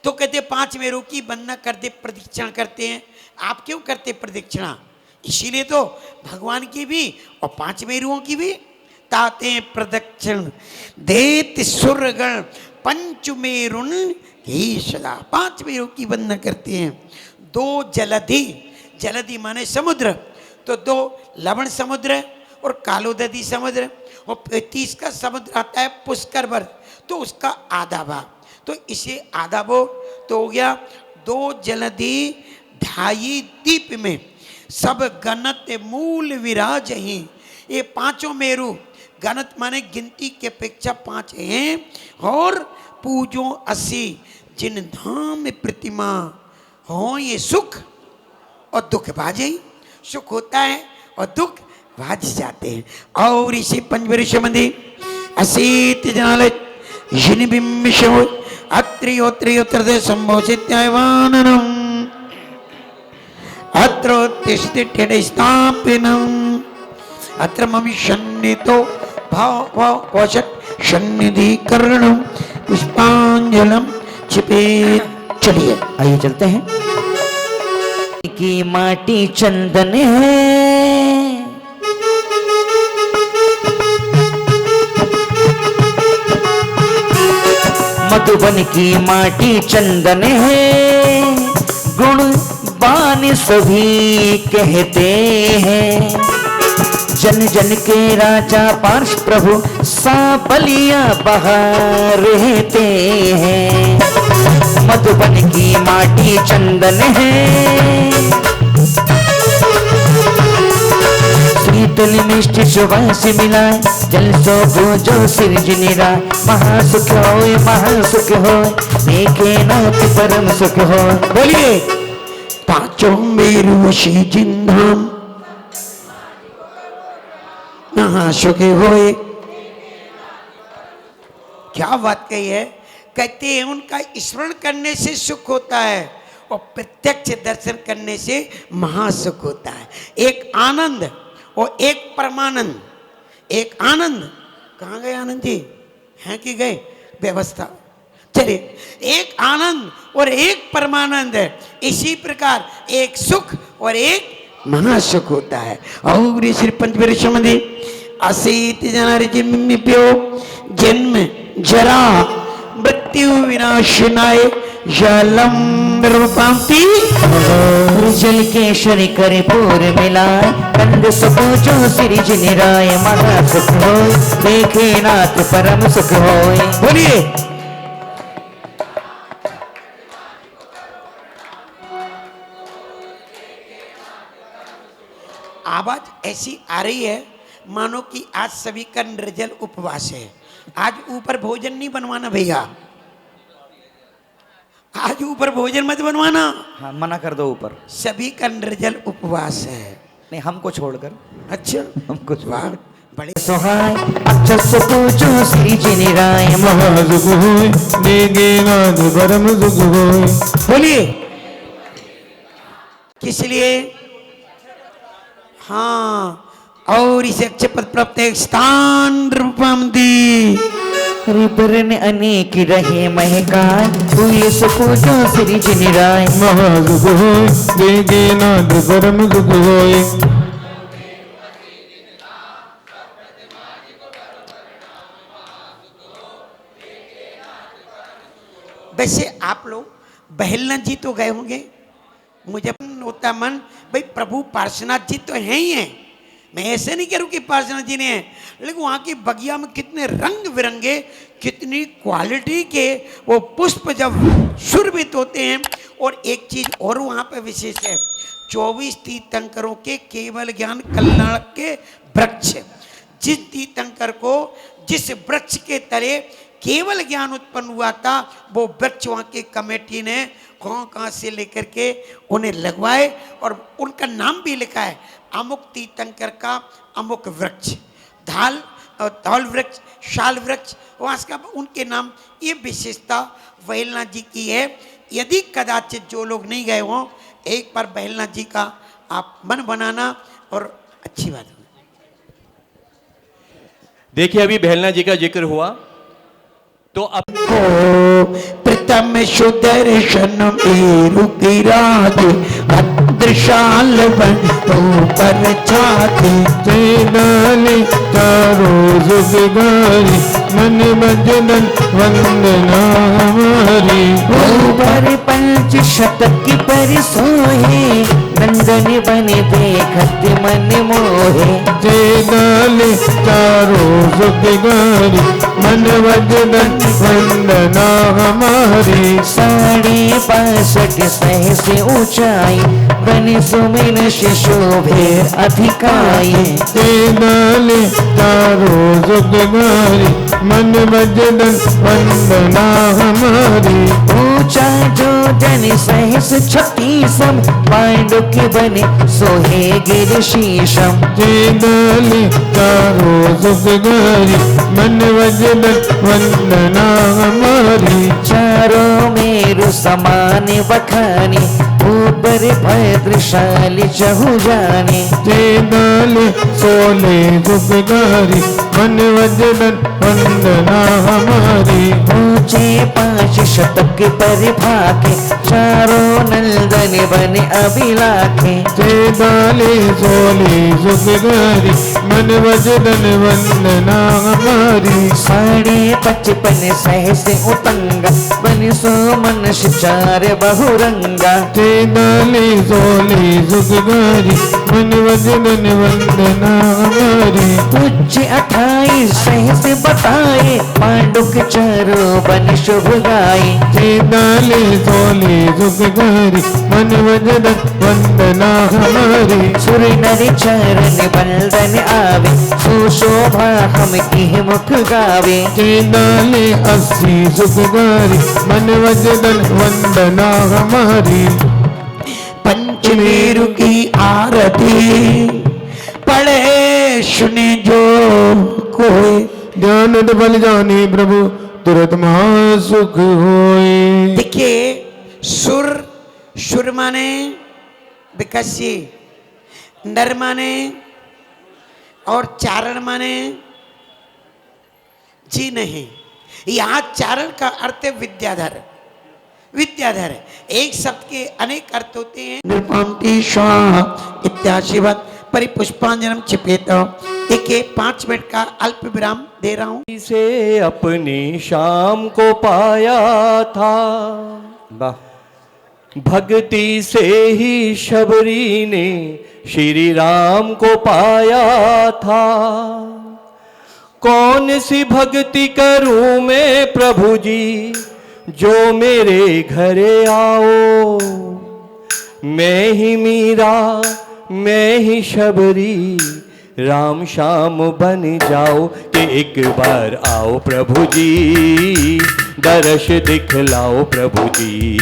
तो कहते 5 मेरू की वंदना करते, प्रदक्षिणा करते हैं। आप क्यों करते प्रदक्षिणा? इसीलिए तो भगवान की भी और 5 मेरुओं की भी। ताते प्रदक्षिण देत सुरगण पंचमेरुन ही सदा, 5 मेरू की वंदना करते हैं। 2 जलधि, जलधि माने समुद्र, तो 2 लवण समुद्र और कालोदधी समुद्र, और 35 का समुद्र आता है पुष्कर भर, तो उसका आधा भाग, तो इसे आधा भाग तो हो गया 2 जलधि 2.5 दीप में सब गणत मूल विराज ही। ये 5 मेरु गणत माने गिनती के अपेक्षा 5 हैं। और पूजो 80 जिन धाम में प्रतिमा हो, ये सुख और दुख भाजे, सुख होता है और दुख भाज जाते हैं। और इसी पंचवृष मंदिर असीत जनालय जिन बिंबिशो अत्रियोत्रियोत्र संभोषित्यावाननम अत्रोत्तिष्ठित स्थापिनम अत्र मम सन्नितो भाव वशट सन्निधिकरणम पुष्पांजलम छिपे। चलिए आइए चलते हैं। की माटी चंदन है, मधुबन की माटी चंदन है, गुणवान सभी कहते हैं। जन जन के राजा पार्श प्रभु साबलिया बहार रहते हैं। मधुबन की माटी चंदन है, शीतल मिष्ट सुवास मिलाए, जल सो भोजो सिरज निरा। महासुख होए महासुख होए, देखे नाथ परम सुख हो। बोलिए 5 मेरु श्री जिन्धाम महासुख होए। क्या बात कही है? कहते हैं उनका स्मरण करने से सुख होता है और प्रत्यक्ष दर्शन करने से महासुख होता है। एक आनंद और एक परमानंद। एक आनंद, कहाँ गए आनंद जी? हैं कि गए? व्यवस्था। चलिए, एक आनंद और एक परमानंद है। इसी प्रकार एक सुख और एक महासुख होता है। और श्री पंचवृष मंदिर असीत जनार्जिम्यो जन्म जरा मृत्यु विनाशनाय जलम रूपांति। जल केशरी कर पूर मिलाए, कंद सपूजो सिरिज निराय। महासुख हो, देखे नाथ परम सुख होए। बोलिए आवाज ऐसी आ रही है मानो कि आज सभी का निर्जल उपवास है। आज ऊपर भोजन नहीं बनवाना भैया, आज ऊपर भोजन मत बनवाना। हाँ, मना कर दो ऊपर। सभी का निर्जल उपवास है। नहीं, हमको छोड़कर। अच्छा, हमको वाह, बड़े सोहाय अच्छा सपूजो सिरिज निराय। महासुख होए, देखे नाथ परम सुख होए। बोलिए किस लिए? हाँ, और इसे अच्छे पद प्राप्त है स्थान रूपम दी। रिबरन अनेक रहे महकाय, हुए सपूजो सिरिज निराय। महासुख होए, देखे नाथ परम सुख होए। वैसे आप लोग बहलनाथ जी तो गए होंगे, मुझे होता मन भाई प्रभु पार्श्वनाथ जी तो हैं ही हैं, मैं ऐसे नहीं कह रहा कि पार्षद जी ने है, लेकिन वहाँ की बगिया में कितने रंग बिरंगे, कितनी क्वालिटी के वो पुष्प जब सुरभित होते हैं। और एक चीज और वहाँ पे विशेष है, 24 तीर्थंकरों के केवल ज्ञान कल्याण के वृक्ष। जिस तीर्थंकर को जिस वृक्ष के तले केवल ज्ञान उत्पन्न हुआ था, वो वृक्ष वहाँ की कमेटी ने कहाँ से लेकर के उन्हें लगवाए और उनका नाम भी लिखा है, अमुक तीर्थंकर का अमुक वृक्ष, धौल वृक्ष, शाल वृक्ष, वहाँ का उनके नाम। ये विशेषता बहलनाथ जी की है। यदि कदाचित जो लोग नहीं गए हों, एक बार बहलनाथ जी का आप मन बनाना और अच्छी बात होगी। देखिए अभी बहलनाथ जी का जिक्र हुआ तो अब प्रथम सुदर्शन मेरु गिराज, भद्रशाल बन तो पर छाते, चैनाली चारों जुगारी, मन भजन वंदना हमारी। ऊपर पंच शतक पर सोहे, नंदन बने देखत मन मोहे। चैनाली चारों जुगारी, मन भजन वंदना हमारी। 65 सहस ऊंचाई, बन सुमिन शोभे अधिकाई। चैनाली चारों जुगारी, मन भजन वंदना हमारी। ऊंचा जो जन सहस 36, पांडु के बने सोहे गिर शीशम। चैनाली चारों जुगारी, मन भजन वंदना हमारी। चारों मेरु समान बखानी, ऊपर भद्रशाली चहु जाने। चैनाली 16 जुगारी, मन भजन वंदना हमारी। ऊंचे 5 शतक पर भाके, चारों नंदन बने अभिलाखे। चैनाली 16 जुगारी, मन भजन वंदना हमारी। 55 सहस उतंगा, बन सो मनुष्य चार बहुरंगा। चैनाली 16 जुगारी, मन भजन वंदना हमारी। उच्च 28 सहस बताए, पांडु के चारों बन शुभ गाए। चैनाली 16 जुगारी, मन भजन वंदना हमारी। सुर नर चरण बंदन आवे, सुशोभा हम की मुख गावे। चैनाली 80 जुगारी, मन भजन वंदना हमारी। पंचमेरु की आरती पढ़े सुने जो कोई, ज्ञान बल जानी प्रभु तुरंत महासुख होए। देखिए सुर माने विकसी, नर माने और चारण माने जी नहीं। यहाँ चारण का अर्थ है विद्याधर। विद्याधर एक शब्द के अनेक अर्थ होते हैं। नृपांति स्वाहा इत्याशिवत परिपुष्पांजनम छिपेत। देखिए 5 मिनट का अल्प विराम दे रहा हूँ। से अपनी शाम को पाया था, भक्ति से ही शबरी ने श्री राम को पाया था। कौन सी भक्ति करूं मैं प्रभु जी, जो मेरे घरे आओ। मैं ही मीरा मैं ही शबरी, राम श्याम बन जाओ। कि एक बार आओ प्रभु जी, दर्श दिखलाओ प्रभु जी।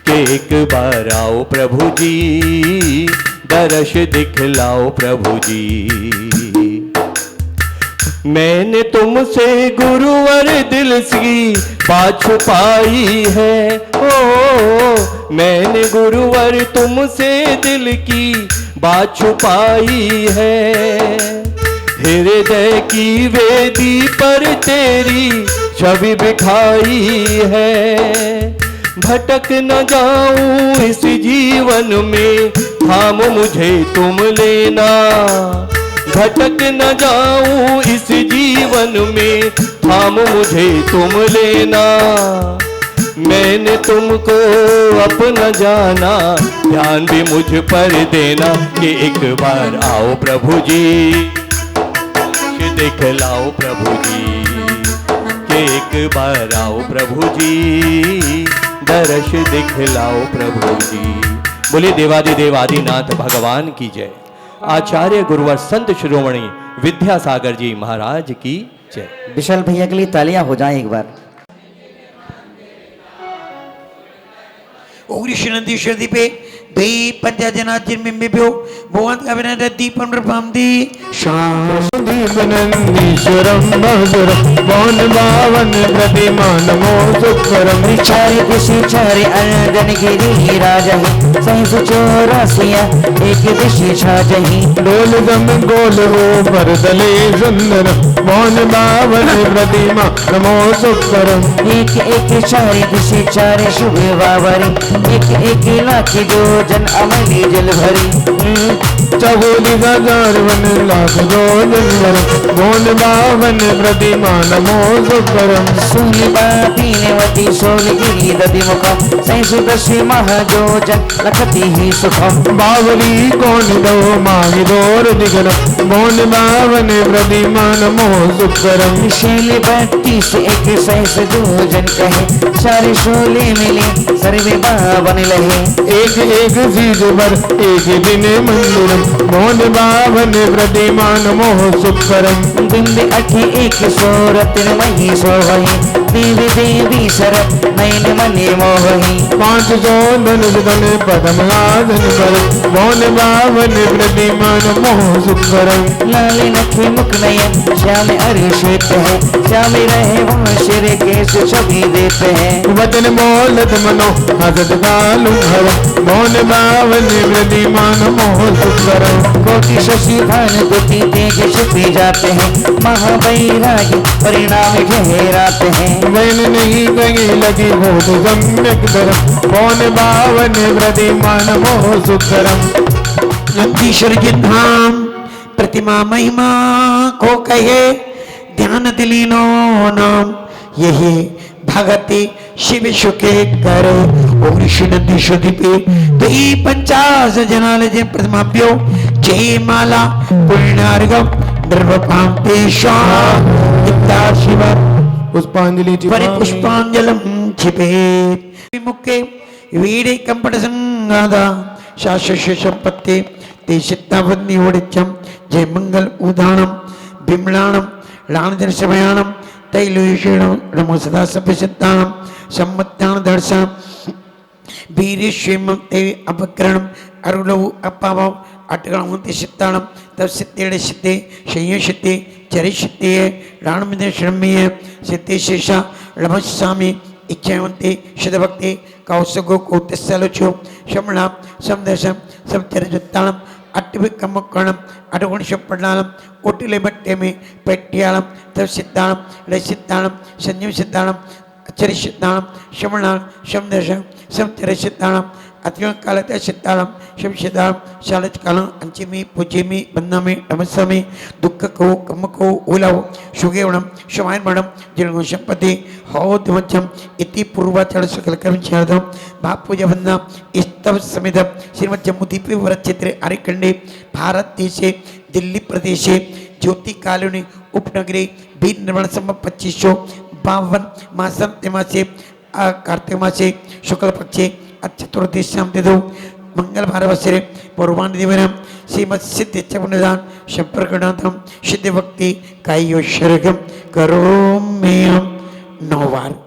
कि एक बार आओ प्रभु जी, दर्श दिखलाओ प्रभु जी। मैंने तुमसे गुरुवर दिल की बात छुपाई है। ओ मैंने गुरुवर तुमसे दिल की बात छुपाई है। हृदय की वेदी पर तेरी छवि बिठाई है। भटक न जाऊं इस जीवन में, थाम मुझे तुम लेना। भटक न जाऊं इस जीवन में, थाम मुझे तुम लेना। मैंने तुमको अपना जाना, ध्यान भी मुझ पर देना कि एक बार आओ प्रभु जी, दिखलाओ प्रभु जी, कि एक बार आओ प्रभु जी, दर्श दिखलाओ प्रभु जी। बोले देवादिदेव आदिनाथ भगवान की जय। आचार्य गुरुवर संत शिरोमणि विद्यासागर जी महाराज की जय। विशाल भैया के लिए तालियां हो जाएं एक बार। ओग्रिशनंदीश्वर दीपे दई पंचाजनाचिर्मिम्बिभ्यो भुवंत अभिनंद दीपं प्रभामति दीपनंदीश्वरम मधुरम मौन भावन प्रतिमान नमो सुकरम। चारे दिशि चारे अर्दन गिरी राजहि, सहित 84 एक दिशि छाजहि। डोल दम गोल हो पर दले सुंदर, मौन भावन प्रतिमा नमो सुकरम। एक एक चारे दिशि चारे शुभ बावरी, एक एक लाख जो जन अमली जल भरी। चौगोली हजार वन लाख जो जनवर, मौन भावन प्रतिमा नमो सुकरम। सुनिबा पीनवती सोलगिरी दधि मुखम, सहित 10 महाजोजन लखति ही सुखम। बावली कौन दो माहि दोर दिगरम, मौन भावन प्रतिमा नमो सुकरम। शील 32 एक सहस जोजन कहे, सारे शोले मिले सर्वे बावन लहे। एक एक चीज पर एक दिन मंदिरम, मौन भावन प्रतिमा नमो सुकरम। बिंब 8 एक सोरत मही सोवही, देवी देवी सरत नयन मने मोहही। 500 धन धन पदम आदन पर, मौन भावन प्रतिमा नमो सुकरम। लाल नखी मुख नयन श्याम अरि श्वेत है, श्याम रहे वो शिर केश छवि देते हैं। वचन मोलत मनो हसत कालु हर, मौन भावन प्रतिमा नमो सुकरम। कोटि शशि भान दुति तेज छुपी जाते हैं, महावैराग्य परिणाम गहराते हैं। वैन नहीं कहीं लगी हो तो सम्यक धर्म, मौन भावन प्रतिमा नमो सुकरम। नंदीश्वर के धाम प्रतिमा महिमा को कहे, ध्यान दिलीनो नाम यही भगति शिव सुखे करे। ओग्रिशनंदीश्वर दीपे दई 50 जनालय प्रतिमाभ्यो जय माला पुण्यार्घम द्रवपांते शिव पुष्पांजलि परिपुष्पांजलम क्षिपेत्। मुखे वीरे कंपट संगादा शाश्वत संपत्ति ते चित्तावन्नी ओडिचम। जय मंगल उदानम बिमलानम लाणदर्शमयानम तैलुषेणम नमो सदा सभ्यसिद्धानम सम्मत्यान दर्शनम वीरेश्वेम ते अपकरणम अरुलव अपावव अटगणवंति सिद्धानम तब सिद्धेड़ सिद्धे संयशिद्धे चरिशिद्धे राणमिदे श्रम्ये सिद्धे शेषा लभस्वामी इच्छावंते शतभक्ते कौसगो कोतस्सलोचो शमणा समदर्शम समचरजुत्तानम अट्टविक्रमकरणम अटगुणशपड़ानम कोटिले भट्टे में पेट्यालम तब सिद्धानम लसिद्धानम संयम सिद्धानम अचरि सिद्धानम शमणान समदर्शम समचरसिद्धानम अत्यंत कालते सिद्धानम शिव सिद्धानम शालच कालम अंचिमी पूजिमी बन्नामी नमस्सामी दुख को कम को उलव सुगेवणम शमायन मणम जिनको संपत्ति हौद्वचम इति पूर्वाचरण सकल कर्मचारदम भापूजा बन्ना इस्तव समिधम श्रीमद जम्मूदीपे वरचित्रे आर्यखंडे भारत देशे दिल्ली प्रदेशे ज्योति कालोनी उपनगरे बीर निर्माण संबत 2552 मासम तेमासे कार्तिक मासे शुक्ल पक्षे चतुर्दश्याम तिथौ मंगल भारवसरे पौर्वाण दिवनम श्रीमद सिद्ध चपुनिदान संपर्कनाथम सिद्ध भक्ति कायो शरगम करोम्यम 9 बार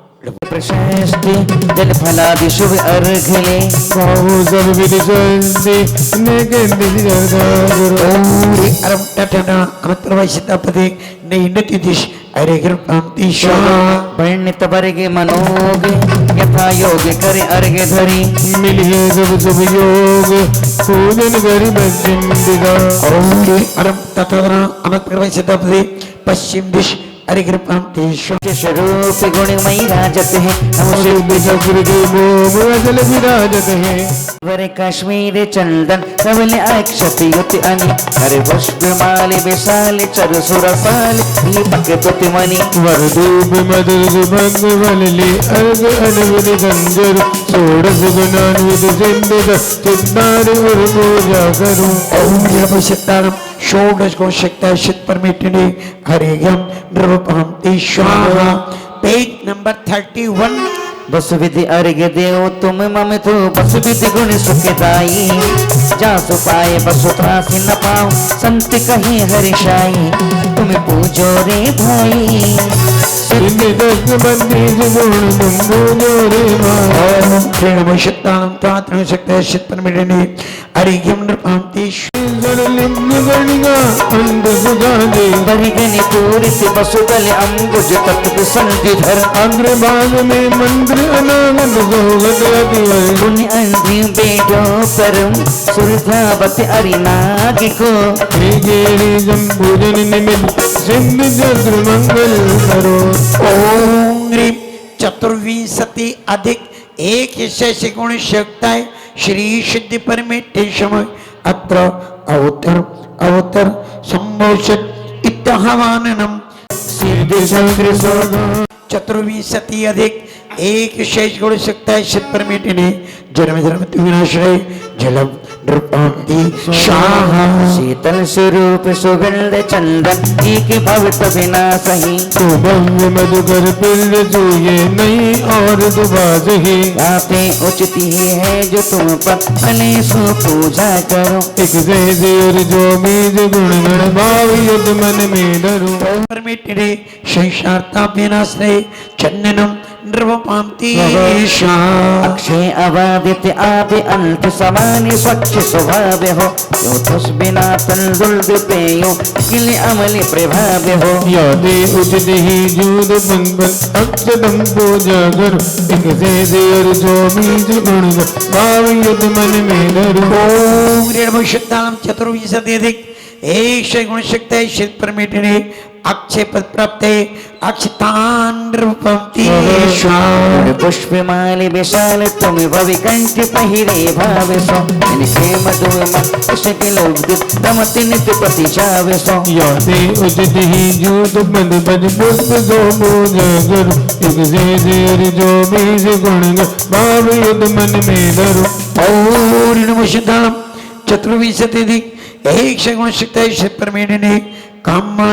प्रशस्ति जल फलादि शुभ अर्घले। बाहु सब विधि संधि नेकेंदि जरदागुरु। ओरे अरम टटना अमत्रवाय सिद्धापदे नैनति दिश अरे कृपांति शाह वर्णित वर्गे मनोगे यथा योग करे अर्घ धरी। मिलिए सब शुभ योग पूजन करि बजिंदिगा। ओरे अरम टटना अमत्रवाय सिद्धापदे पश्चिम दिश हरि कृपा स्वरूप गुणमयी राजत है सिद्ध चक्र के भोग अचल विराजत है वर कश्मीर चंदन कमल अक्षत अनि हरे पुष्प माले विशाल चर सुरसाल दीपक प्रतिमणि वरदूप मधुर सुभग वलली अर्घ अनवद गंजर षोडश गुणान्वित सिद्ध चित्तार और पूजा करूं ओम नमः शिवाय षोडश को शक्ति शित परमेटिने हरिगम नृपंति स्वाहा पेज नंबर 31 बस विधि अर्घ देव तुम मम तो बस विधि गुण सुखदाई जासु पाए बसु त्रासी न पाओ संत कहीं हर्षाई तुम पूजो रे भाई सिद्ध दस बंदी गुण तुम पूजो रे भाई ओम नमः शिवाय तात्र शक्ति शित परमेटिने हरिगम नृपंति लिंग गणिका अंध सुधा दे बरिगनि पूरित बसुबल अंबुज तत्व संधिधर अग्रभाग में मंत्र अनागत सोगत अतिवल गुण अंधि बेटो परम सुरधावत अरिनाग को गेरी जम्बूजन निमित्त सिद्ध चक्र मंगल करो ओम ह्रीं चतुर्विंशति अधिक एक शेष गुण शक्ति श्री सिद्धि परमेटे समय अत्र अवतर अवतर संभोषित इत्याहवाननम सिद्ध चक्र चतुर्विंशति अधिक एक शेष गुण शक्ति शित परमेटिने जन्म जन्म विनाश्रय जलम नृपांति शाहा शीतल स्वरूप सुगंध चंदन एक भवत बिना सही तो भंग मधुकर पिंड सोये नहीं और दुबाज ही आते उचित ही है जो तुम पर भले सो पूजा करो एक से और जो बीज गुण गण भाव युद्ध मन में डरो परमेटिने शैशार्ता विनाश्रय चंदनम नृपांति शाहा अक्षय अबाधित आदि अंत समान स्वच्छ स्वभाव हो यो तुस बिना तंदुल पेयो किल अमल प्रभाव हो यादे उचित ही जूद बन बन अक्षतम पूजा कर एक से और जो बीज गुण गण भाव युद्ध मन में डरो ओम नमः शिवाय चतुर्विंशति अधिक एक शेष गुण शक्ति शित परमेटिने अक्षय पद प्राप्त अक्षतान नृपंति स्वाहा पुष्पमाल विशाल तुम भविकंठ पहिरे भाव सो इनके मधुम शकिल दमति नित्य प्रति चाव सो यादे उचित ही जूद बन बन पुष्प दो पूजा कर एक से और जो बीज गुण गण भाव युद्ध मन में डरो ओम नमः शिवाय चतुर्विंशति अधिक एक शेष गुण शक्ति शित परमेटिने काम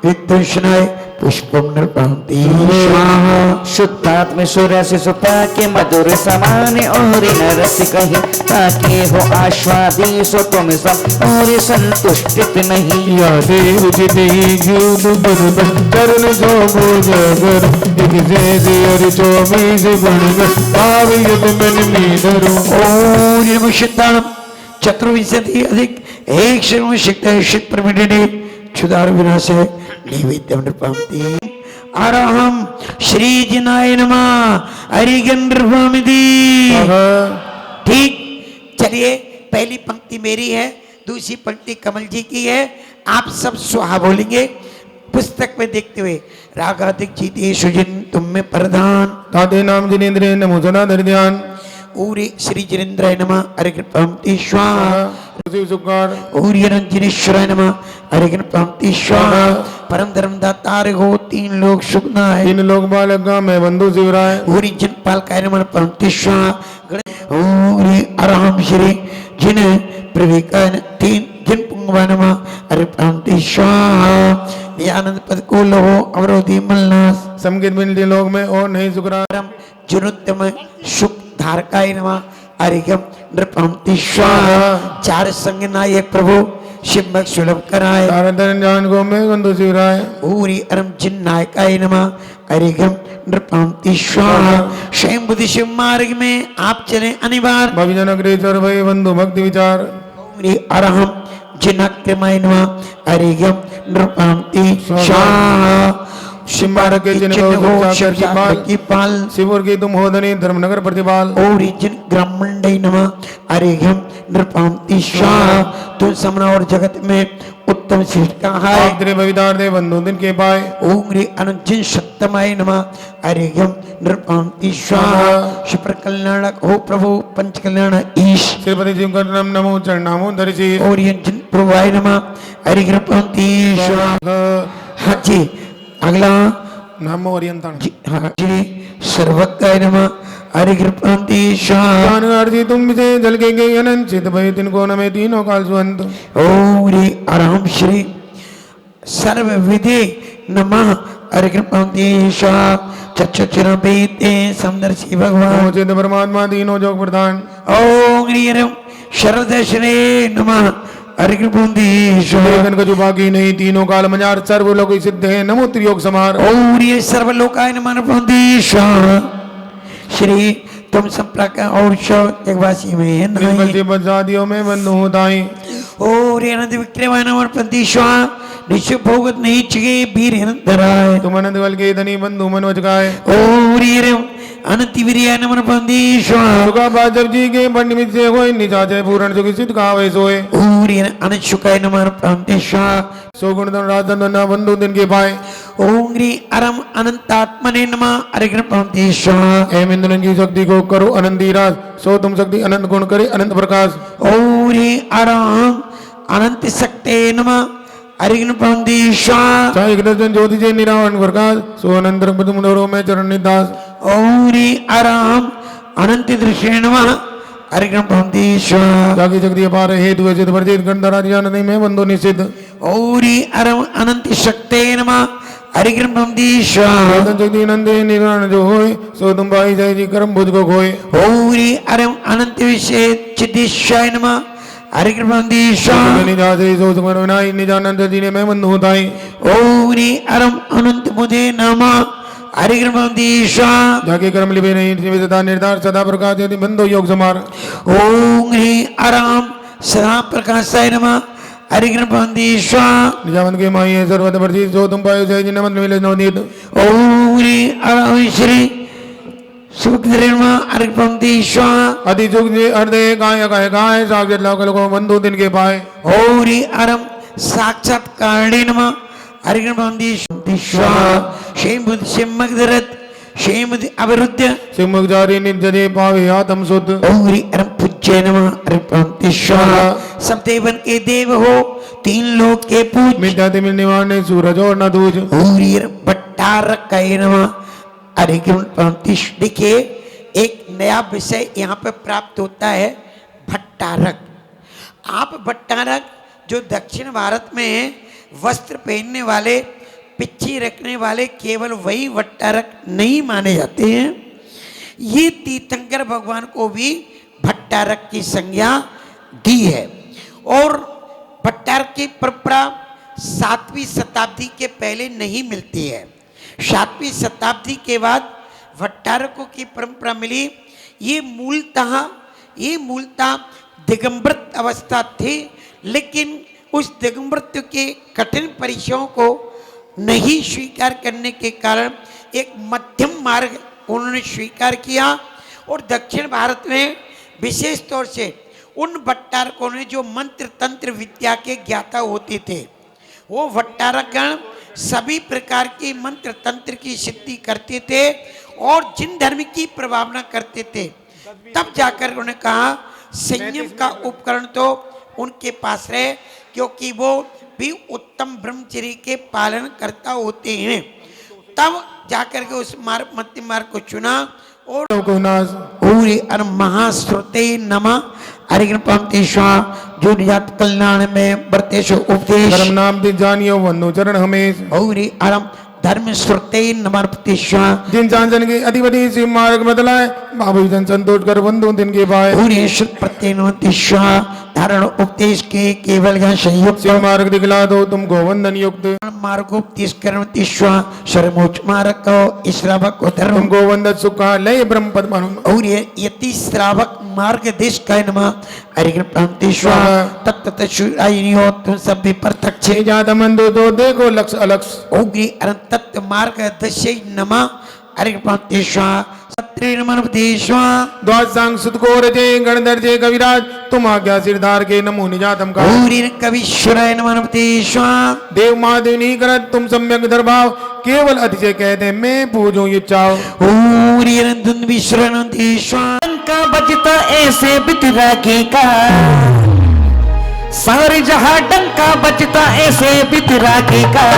विद्वेषणाय पुष्पम नृपांति स्वाहा शुद्धात्म सुरस सुता के मधुर समान और नरस कहीं ताकि हो आस्वादी सो तुम सब और संतुष्टित नहीं यादे उचित ही जूद बन बन चरण जो पूजा कर एक से और जो बीज गुण गण भाव युद्ध मन में डरो ओम नमः शिवाय चतुर्विंशति अधिक एक शेष गुण शक्ति शित परमेटिने क्षुधार विनाशय नैवेद्यम नृपांति अरहम श्री जिनाय नमः हरिगन नृपामिति ठीक चलिए पहली पंक्ति मेरी है दूसरी पंक्ति कमल जी की है आप सब स्वाहा बोलेंगे पुस्तक में देखते हुए रागाधिक जीते सुजिन तुम में प्रधान ताते नाम जिनेन्द्र नमो सदा धृध्यान ऊरी श्री जिनेन्द्राय नमः हरिकृपांति स्वाहा शिव सुकार ऊर्य रंजनेश्वराय नमः हरिकृपांति स्वाहा परम धर्म दातार हो तीन लोग सुखनाय तीन लोग बालक मैं बंधु शिवराय ऊरी जनपाल काय नमः पंक्ति स्वाहा ऊरी अरहम श्री जिन प्रविकन तीन जिन पुंगवा नमः हरिकृपांति स्वाहा आनंद पद को लोहो अवरोधी मलनास समगित बिंदी लोग में और नहीं सुकराम जुनुत्तम सुख धारकाय नमः हरिगम नृपांति स्वाहा चार संग नायक प्रभु शिवभक्त सुलभ कराय तारतन जान को मैं बंधु शिवराय ऊरी अरम जिन नायकाय नमः हरिगम नृपांति स्वाहा स्वयं बुद्धि शिव मार्ग में आप चले अनिवार्य भविजन अग्रेसर भय बंधु भक्ति विचार ऊरी अरहम जिनाक्रमाय नमः हरिगम नृपांति स्वाहा सिंहार के चिन्ह हो शिव की पाल शिवुर की तुम हो धनी धर्मनगर प्रतिपाल ओरिजिन ग्रामंडई नमः अरिघ्यम नृपांति स्वाहा तुम समना और जगत में उत्तम श्रेष्ठ कहा है आप तेरे भविदार दे बंधु दिन के पाए ओम रे अनंजिन सप्तमाय नमः अरिघ्यम नृपांति स्वाहा शिप्र कल्याणक हो प्रभु पंच कल्याण ईश श्रीपति जी का नमो चरणामो धरिसी ओरिजिन प्रभुवाय नमः अरिघ्यम नृपांति स्वाहा हाँ जी अगला नमो ओरियंतान जी हाँ जी सर्वज्ञाय नमः हरिकृपांति स्वाहा ज्ञानगारजी तुम से जल के गई अनंत चित भय तिनको नमे तीनों काल सुअंत ओम रे आराम श्री सर्व विधि नमः हरिकृपांति स्वाहा चक्षुर बेते समदर्शी भगवान चित परमात्मा तीनों जोग प्रधान ओम ह्रीं शरद श्री नमः हरिकृपांति स्वाहा लेखन का जो बाकी नहीं तीनों काल मजार सर्व लोग सिद्ध है नमो त्रियोग समार ओम ह्रीं सर्वलोकाय नमः हरिकृपांति स्वाहा श्री तुम संप्रक और जगवासी में नहीं बजादियों में बंधु होताई और अनंत विक्रमाय नमः हरिकृपांति स्वाहा निश्चय भोगत नहीं चिगे वीर धराय तुम अनंत बल के धनी बंधु मन वचकाय ओम अनंत वीर्याय नमः हरिकृपांति स्वाहा सुखा बाजब जी के पंडित से होय निजाचे पूर्ण सुखी सिद्ध कहावे सोए ओम अनंत शुकाय नमः हरिकृपांति स्वाहा सो गुण धन राजन धन बंधु दिन के पाए ओम अरम अनंतात्मने नमः हरिकृपांति स्वाहा एम इंद्रन की शक्ति को करो अनंत राज सो तुम शक्ति अनंत गुण करे अनंत प्रकाश ओम अरम अनंत शक्ते नमः हरिकृपांति स्वाहा चाहे दर्शन ज्योति से निरावरण प्रकाश सो अनंत मुदरो में चरण निदास ओम अरम अनंत दृश्य नमः हरिकृपांति स्वाहा जाकी शक्ति अपार हेतु वैसे वर्जित गंधराज नहीं में बंधु निषिद्ध ओम अरम अनंत शक्ते नमः हरिकृपांति स्वाहा वेदन शक्ति नंदे निरान जो होय सो तुम भाई जय जी कर्म बुझ को खोए ओम अरम अनंत विषय चिदिशाय नमः हरिकृपांति स्वाहा निजासे सो सुमन विनाय निजानंद जी ने मैं बंधु होताई ओम अरम अनंत मुझे नमः हरिकृपांति स्वाहा जाके कर्म लिपे नहीं निवेदता निर्धार सदा प्रकाश यदि बंधु योग समार ओम अरम सदा प्रकाशाय नमः हरिकृपांति स्वाहा निजामन के माई है सर्वत वर्जित सो तुम पायो जय जी नमन मिले नवनीत ओम अरम श्री सुखधर्म हरिकृपांति स्वाहा अति सुख जे हृदय काय काय काय साक्षात लाख को बंधु दिन के पाए ओम अरम साक्षात कारणे नमः हरिकृपांति स्वाहा शेम बुद्ध सिम्मगदरत शेम बुद्ध अवरुद्ध सिमुख जारी निजदे पावे आत्म शुद्ध ओम अरम पूज्य नमः हरिकृपांति स्वाहा सब देवन के देव हो तीन लोक के पूज मिटाते मिलने वाले सूरज और न दूज ओम भट्टारकाय नमः हरिकृपांति। देखिए एक नया विषय यहाँ पे प्राप्त होता है भट्टारक। आप भट्टारक जो दक्षिण भारत में वस्त्र पहनने वाले पिच्छी रखने वाले केवल वही भट्टारक नहीं माने जाते हैं, ये तीर्थंकर भगवान को भी भट्टारक की संज्ञा दी है। और भट्टारक की परंपरा 7वीं शताब्दी के पहले नहीं मिलती है। 7वीं शताब्दी के बाद भट्टारकों की परंपरा मिली। ये मूलतः दिगंबरत अवस्था थी, लेकिन उस दिगंबरत्व के कठिन परिचयों को नहीं स्वीकार करने के कारण एक मध्यम मार्ग उन्होंने स्वीकार किया। और दक्षिण भारत में विशेष तौर से उन भट्टारकों ने जो मंत्र तंत्र विद्या के ज्ञाता होते थे, वो भट्टारकगण सभी प्रकार के मंत्र तंत्र की सिद्धि करते थे और जिन धर्म की प्रभावना करते थे। तब जाकर उन्होंने कहा संयम का उपकरण तो उनके पास रहे, क्योंकि वो भी उत्तम ब्रह्मचर्य के पालन करता होते हैं। तब जाकर के उस मध्यम मार्ग को चुना। और महाश्रुते नमः हरिकृपांति स्वाहा जो निजात कल्याण में वर्तेश उपदेश धर्म नाम दी जानियो वंदो चरण हमेश और अरम धर्म श्रुते नमः स्वाहा जिन जानजन के अधिपति से मार्ग बदलाए बाबू जन संतोष कर बंधु दिन के पाए और सत्य नमः धारण उपदेश के केवल ज्ञान संयुक्त शिव मार्ग दिखला दो तुम गोवंदन युक्त मार्गोपदेश कर्म तिश्वा सर्वोच्च मार्ग को श्रावक को धर्म तुम गोवंदन सुखा लय ब्रह्म पद मालूम और ये यति श्रावक मार्ग देश का नमः हरिग्रंथिश्वा तत्त शुराइनियो तुम सब भी प्रत्यक्ष छे जाता मन दो देखो लक्ष्य अलक्ष्य ओग्री अनंत मार्ग दशे नमः हरिग्रंथिश्वा सत्रे नमः उपदेश्वा द्वाद सांग सुतकोर जे गणधर जे कविराज तुम आज्ञा सिरधार के नमो निजातम का गौरी कविश्वराय नमः उपदेश्वा देव महादेव नहीं करत तुम सम्यक दरभाव केवल अतिशय कहते मैं पूजो ये चाव गौरी धुन विश्वनाथेश्वा का बजता ऐसे बितरागी का सारे जहां डंका बजता ऐसे बितरागी का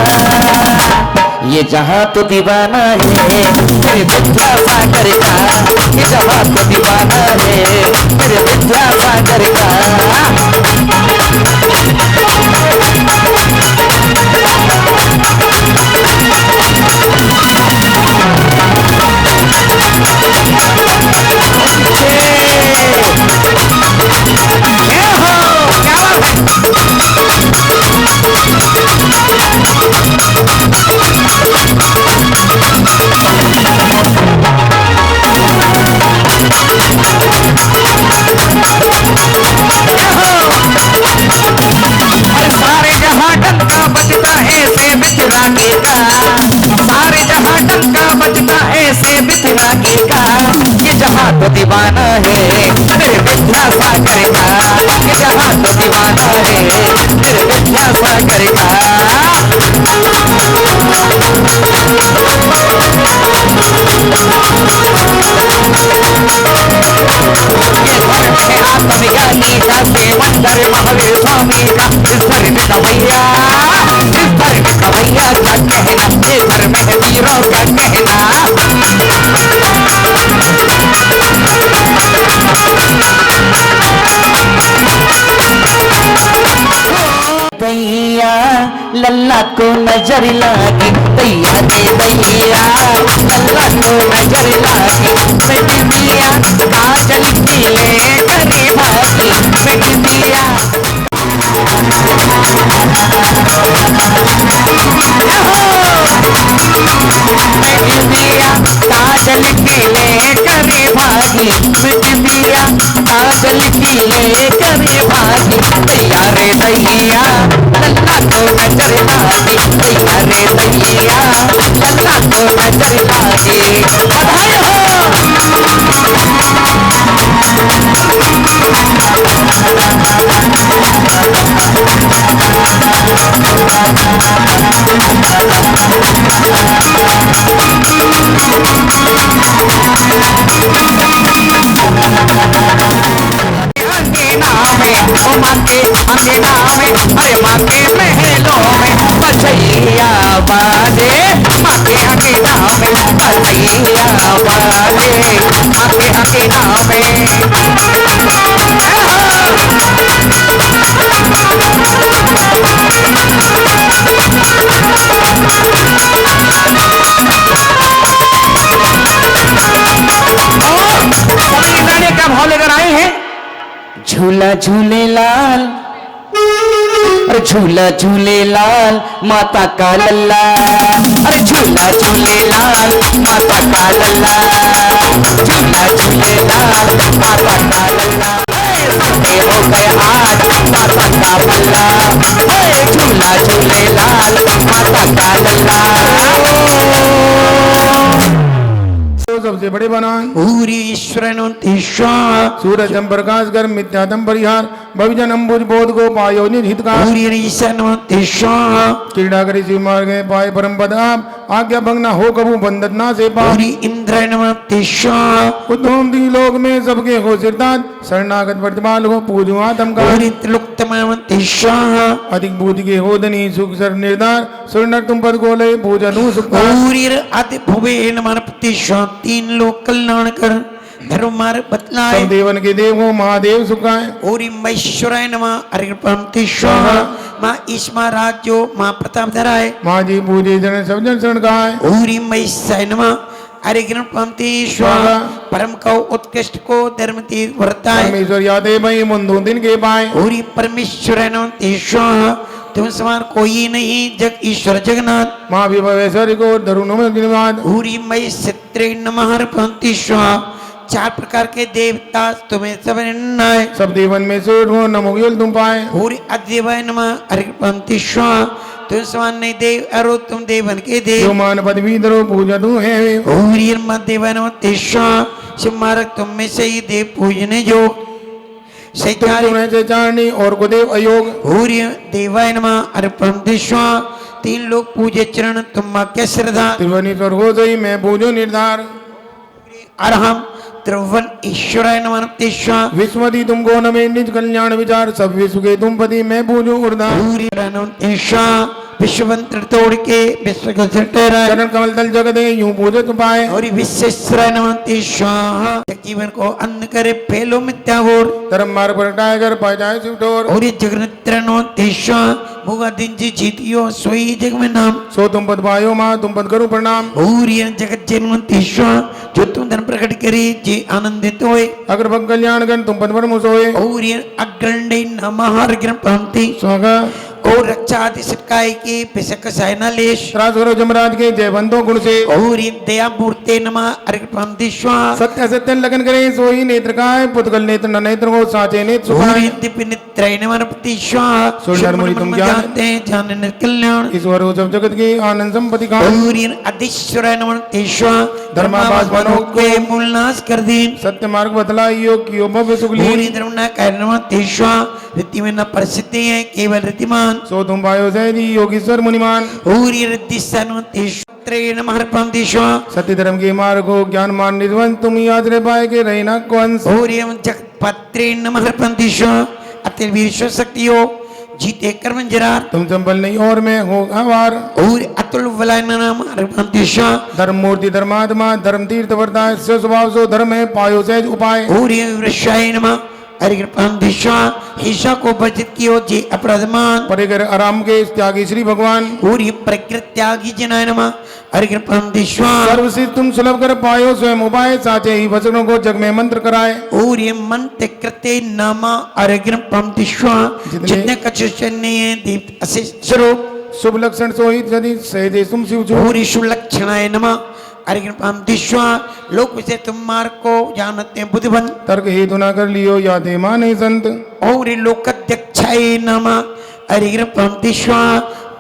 ये जहां तो दीवाना है मेरे विद्या सागर का ये जहां तो दीवाना है मेरे विद्या सागर का दीवाना है मेरे विद्या सागर का ये जहां तो दीवाना है मेरे विद्या सागर का ये धर्म है आत्मज्ञानी का सेवंदर महावीर स्वामी का इस धर्म का भैया क्या कहना ये धर्म है वीरों का कहना दैया लल्ला को नजर लागी दैया दे दैया लल्ला को नजर लागी बेटी दिया काजल की ले करे भागी बेटी दिया बेटी दिया काजल की ले करे भागी बेटी दिया काजल की ले करे भागी दैया रे दैया लल्ला को नजर लागी दैया रे दैया लल्ला को नजर लागी बधाई हो अंगना में अरे माँ के महलों में बचैया बाजे माँ के अंगना में बचैया बाजे माँ के अंगना में सभी गाने का भाव लेकर आए हैं झूला झूले लाल अरे झूला झूले लाल माता का लल्ला अरे झूला झूले लाल माता का लल्ला झूला झूले लाल माता का लल्ला हो गए आज माता का पल्ला झूला झूले लाल माता का लल्ला सबसे बड़े बनाए पूरी ईश्वर सूरजम प्रकाश कर मिथ्यातम परिहार भविजन अम्बुज बोध को पायो हितकार क्रीड़ा करी शिव मार्ग पाए परम पद आप आज्ञा भंग ना हो कबू बंदत ना से पूरी इंद्र उद्धम दी लोग में सबके हो सिरताज शरणागत प्रतिपाल हो पूजो आत्म का अधिक बूझ के हो धनी सुख सर निर्धार सुरनर तुम पद को ले पूजा नू सुख अति भुवे नमः तीन लोक कल्याण कर धर्म मार्ग बतलाए सब देवन के देव हो महादेव सुखाए ओरी महेश्वराय नमः हरिप्रंतीश्वर माँ ईश्मा राज्यो माँ प्रताप धराय माँ जी पूजे जन सब जन शरण गाय ओरी महेशाय नमः अरिग्न पंक्ति स्वाहा परम को उत्कृष्ट को धर्म तीर्थ वर्ताए परमेश्वर यादे मई मुंदो दिन के पाए पूरी परमेश्वर स्वाहा तुम समान कोई नहीं जग ईश्वर जगन्नाथ माँ विभवेश्वरी को धरुणों में धन्यवाद पूरी मई सत्रे नमः पंक्ति स्वाहा चार प्रकार के देवता तुम्हें सब निर्णय सब देवन में से हो नमो योल तुम पाए पूरी अद्वैय नमः अरिग्न पंक्ति स्वाहा तुम समान नहीं देव अरो तुम देवन के जो देव मान पदवी धरो पूजा तू है पूरी देवन शिव मार्ग तुम में से ही देव पूजने जो तुम्हें से चारणी और गुदेव अयोग पूरी देवाय नमः अर्पण दिश्वा तीन लोग पूजे चरण तुम क्या श्रद्धा त्रिवनी स्वर्गो सही मैं पूजो निर्धार अरहम त्रिभुवन ईश्वराय नमः तेश्वा विश्वदी तुमको नमे निज कल्याण विचार सब विश्व के तुम पति मैं पूजो उर्धार पूरी तेश्वा विश्वमंत्र तोड़ के विश्व को ठहराए चरण कमल तल जगत है यूं पूजो तुम पाए और विश्वेश्वराय नमः तेश्वा जीवन को अन्न करे फेलो मिथ्या घोर धर्म मार्ग पर हटाए कर पाए जाए शिव ठोर और ये जगन्नाथ नो तेश्वा मुगा दिन जी जीतियो सोई जग में नाम सो तुम पद पायो माँ तुम पद करो प्रणाम और ये जगत जन्म तेश्वा जो तुम धन प्रकट करे जे आनंदित होए अगर भक्त कल्याण गण तुम पद पर मुसोए और ये अग्रंडे नमः अग्रं पंक्ति स्वागा और रक्षा आदि सटकाय के पिसक सायना लेश त्रास करो जमराज के जय बंदो गुण से और ये दया मूर्ते नमः अग्रं पंक्ति स्वा सत्य सत्य लगन करे सोई नेत्र काय पुतगल नेत्र न नेत्र को साचे नेत्र और सुखाए ये दिव्य नित्रय नमः प्रति स्वा सुंदर मुनि तुम ज्ञान जानते हैं जानने कल्याण ईश्वर हो सब जगत की आनंद संपत्ति का और ये अधीश्वराय नमः तेश्वा धर्मावास धर्मावास के मूल नाश कर दीन सत्य मार्ग बतला योग की भव्य सुखली पूरी धर्म न कारण तेश्वा रीति में न प्रसिद्धि है केवल रीतिमान सो तुम पायो सैदी योगीश्वर मुनिमान पूरी रिद्धि सन तेश्वत्रे नमः पंक्तिश्वा सत्य धर्म के मार्ग को ज्ञान मान निर्वंश तुम याद रह पाए के रहना कंस और ये जगत्पत्रे नमः पंक्तिश्वा अति वीर शक्ति हो जीते कर्म जरा तुम संपल नहीं और मैं हो आवार और अतुल वलय नमः पंक्तिश्वा धर्म मूर्ति धर्मात्मा धर्म तीर्थ वर्ता स्वभाव सो धर्म है पायो सहज उपाय और ये वृक्षाय नमः हरिकृपान दिशा ईशा को वर्जित कियो जे अपराधमान परेगर आराम के त्यागी श्री भगवान और ये प्रकृति त्यागी जनाय नमः हरिकृपान दिशा सर्वसिद्ध तुम सुलभ कर पायो स्वयं उपाय साचे ही वचनों को जग में मंत्र कराए और ये मन ते कृते नामा हरिकृपान दिशा जितने कछुचन्य है दीप अशिष स्वरूप शुभ लक्षण सोहित यदि सहजे तुम शिव जो और शुभ लक्षणाय नमः हरिकृपान दिशा लोक विषय तुम मार्ग को जानते हैं बुद्धिवन तर्क हेतु न कर लियो यादे माने संत और ये लोकध्यक्षाय नमः हरिकृपान दिशा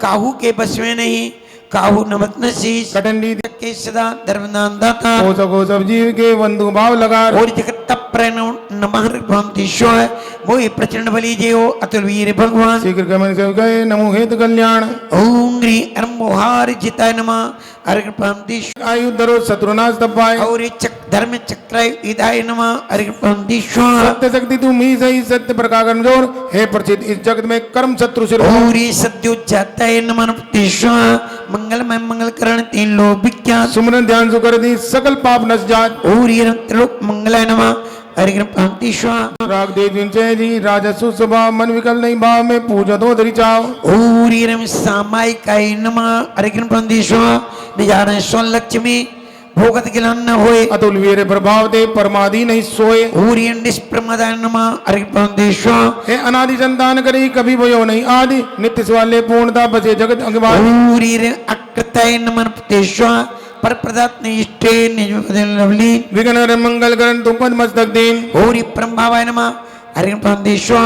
काहू के बस में नहीं काहू नमत नशीस कटंडी के सदा धर्मदान दाता हो सको सब जीव के बंधु भाव लगा और जगत प्रण नमः भक्तिश्व मोहि प्रचंड बलि जयो अतुल वीर भगवान शीघ्र गमन से गए नमो हेतु कल्याण ओम ह्री अरमोहार जिताय नमः हरिकृपांतिश्व आयु धरो शत्रुनाश तपाए और ये धर्म चक्र इदाय नमः हरिकृपांतिश्व सत्य शक्ति तुम ही सही सत्य प्रकाश कमजोर है प्रचित इस जगत में कर्म शत्रु सिर और ये सद्यो जाताय नमः भक्तिश्व मंगलमय मंगल करण तीन लोक विख्यात सुमरन ध्यान सु कर दी सकल पाप नश जात और ये त्रिलोक मंगलाय नमः हरिकृपांतिश्व राग देव जय जी राजस्व स्वभाव मन विकल नहीं भाव में पूजा दो धरी चाओ और ये रम सामायिकाय नमः हरिकृपांतिश्व निजारण स्व लक्ष्मी भोगत गिलान न होए अतुल वीर प्रभाव दे परमादि नहीं सोए और ये निष्प्रमदाय नमः हरिकृपांतिश्व हे अनादि संतान करी कभी भयो नहीं आदि नित्य स्वाले पूर्णता बसे जगत अंगवादी और ये अकृताय नमः तेश्व पर प्रदात निष्ठे निज लवली विघ्न हरण मंगल करण तुम पद मस्तक दीन और ये परमभावाय नमः हरिकृपांतिश्व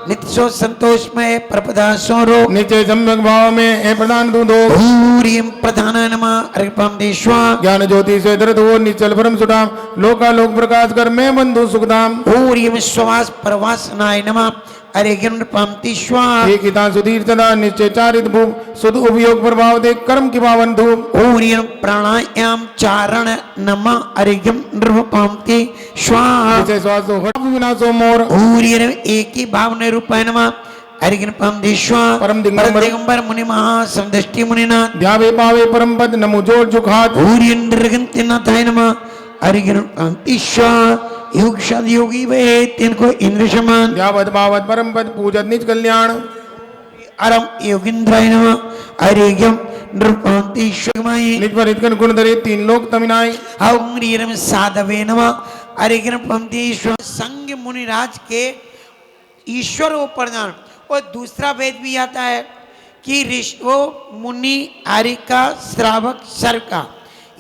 नित्य संतोषमय प्रपदा सोरो नीचे सम्यक भाव में हे प्रदान तू दो और ये प्रधान नमः हरिकृपांतिश्व ज्ञान ज्योति से धरत हो निचल परम सुधाम लोका लोक प्रकाश कर मैं बंधु सुखधाम और ये विश्वास परवासनाय नमः हरिकृपांतिश्व एक हिता सुधीर सदा निश्चय चारित भूप सुध उपयोग प्रभाव दे कर्म की पावन धूप और ये प्राणायाम चारण नमः हरिकृपांतिश्व जैसे श्वास हो हट विनाशो मोर और ये एक ही भावने रूपाय नमः हरिकृपांतिश्व परम दिगंबर दिगंबर मुनि महा समदृष्टि मुनिनाथ ध्यावे पावे परम पद नमो जोर जुखात और ये निर्गंतिनाथाय नमः हरिकृपांतिश्व योग शादी योगी वे तिनको इंद्र समान ध्यावत भावत परम पद पूजत निज कल्याण अरम योगिंद्राय नमः अरिगम नृपंतीश्वरमाय निज पर इतकन गुण धरे तीन लोक तमिनाई हौंग्रीरम साधवे नमः अरिगम पंतीश्वर संग मुनिराज के ईश्वर को प्रदान। और दूसरा वेद भी आता है कि ऋषो मुनि आरिका श्रावक सर्का,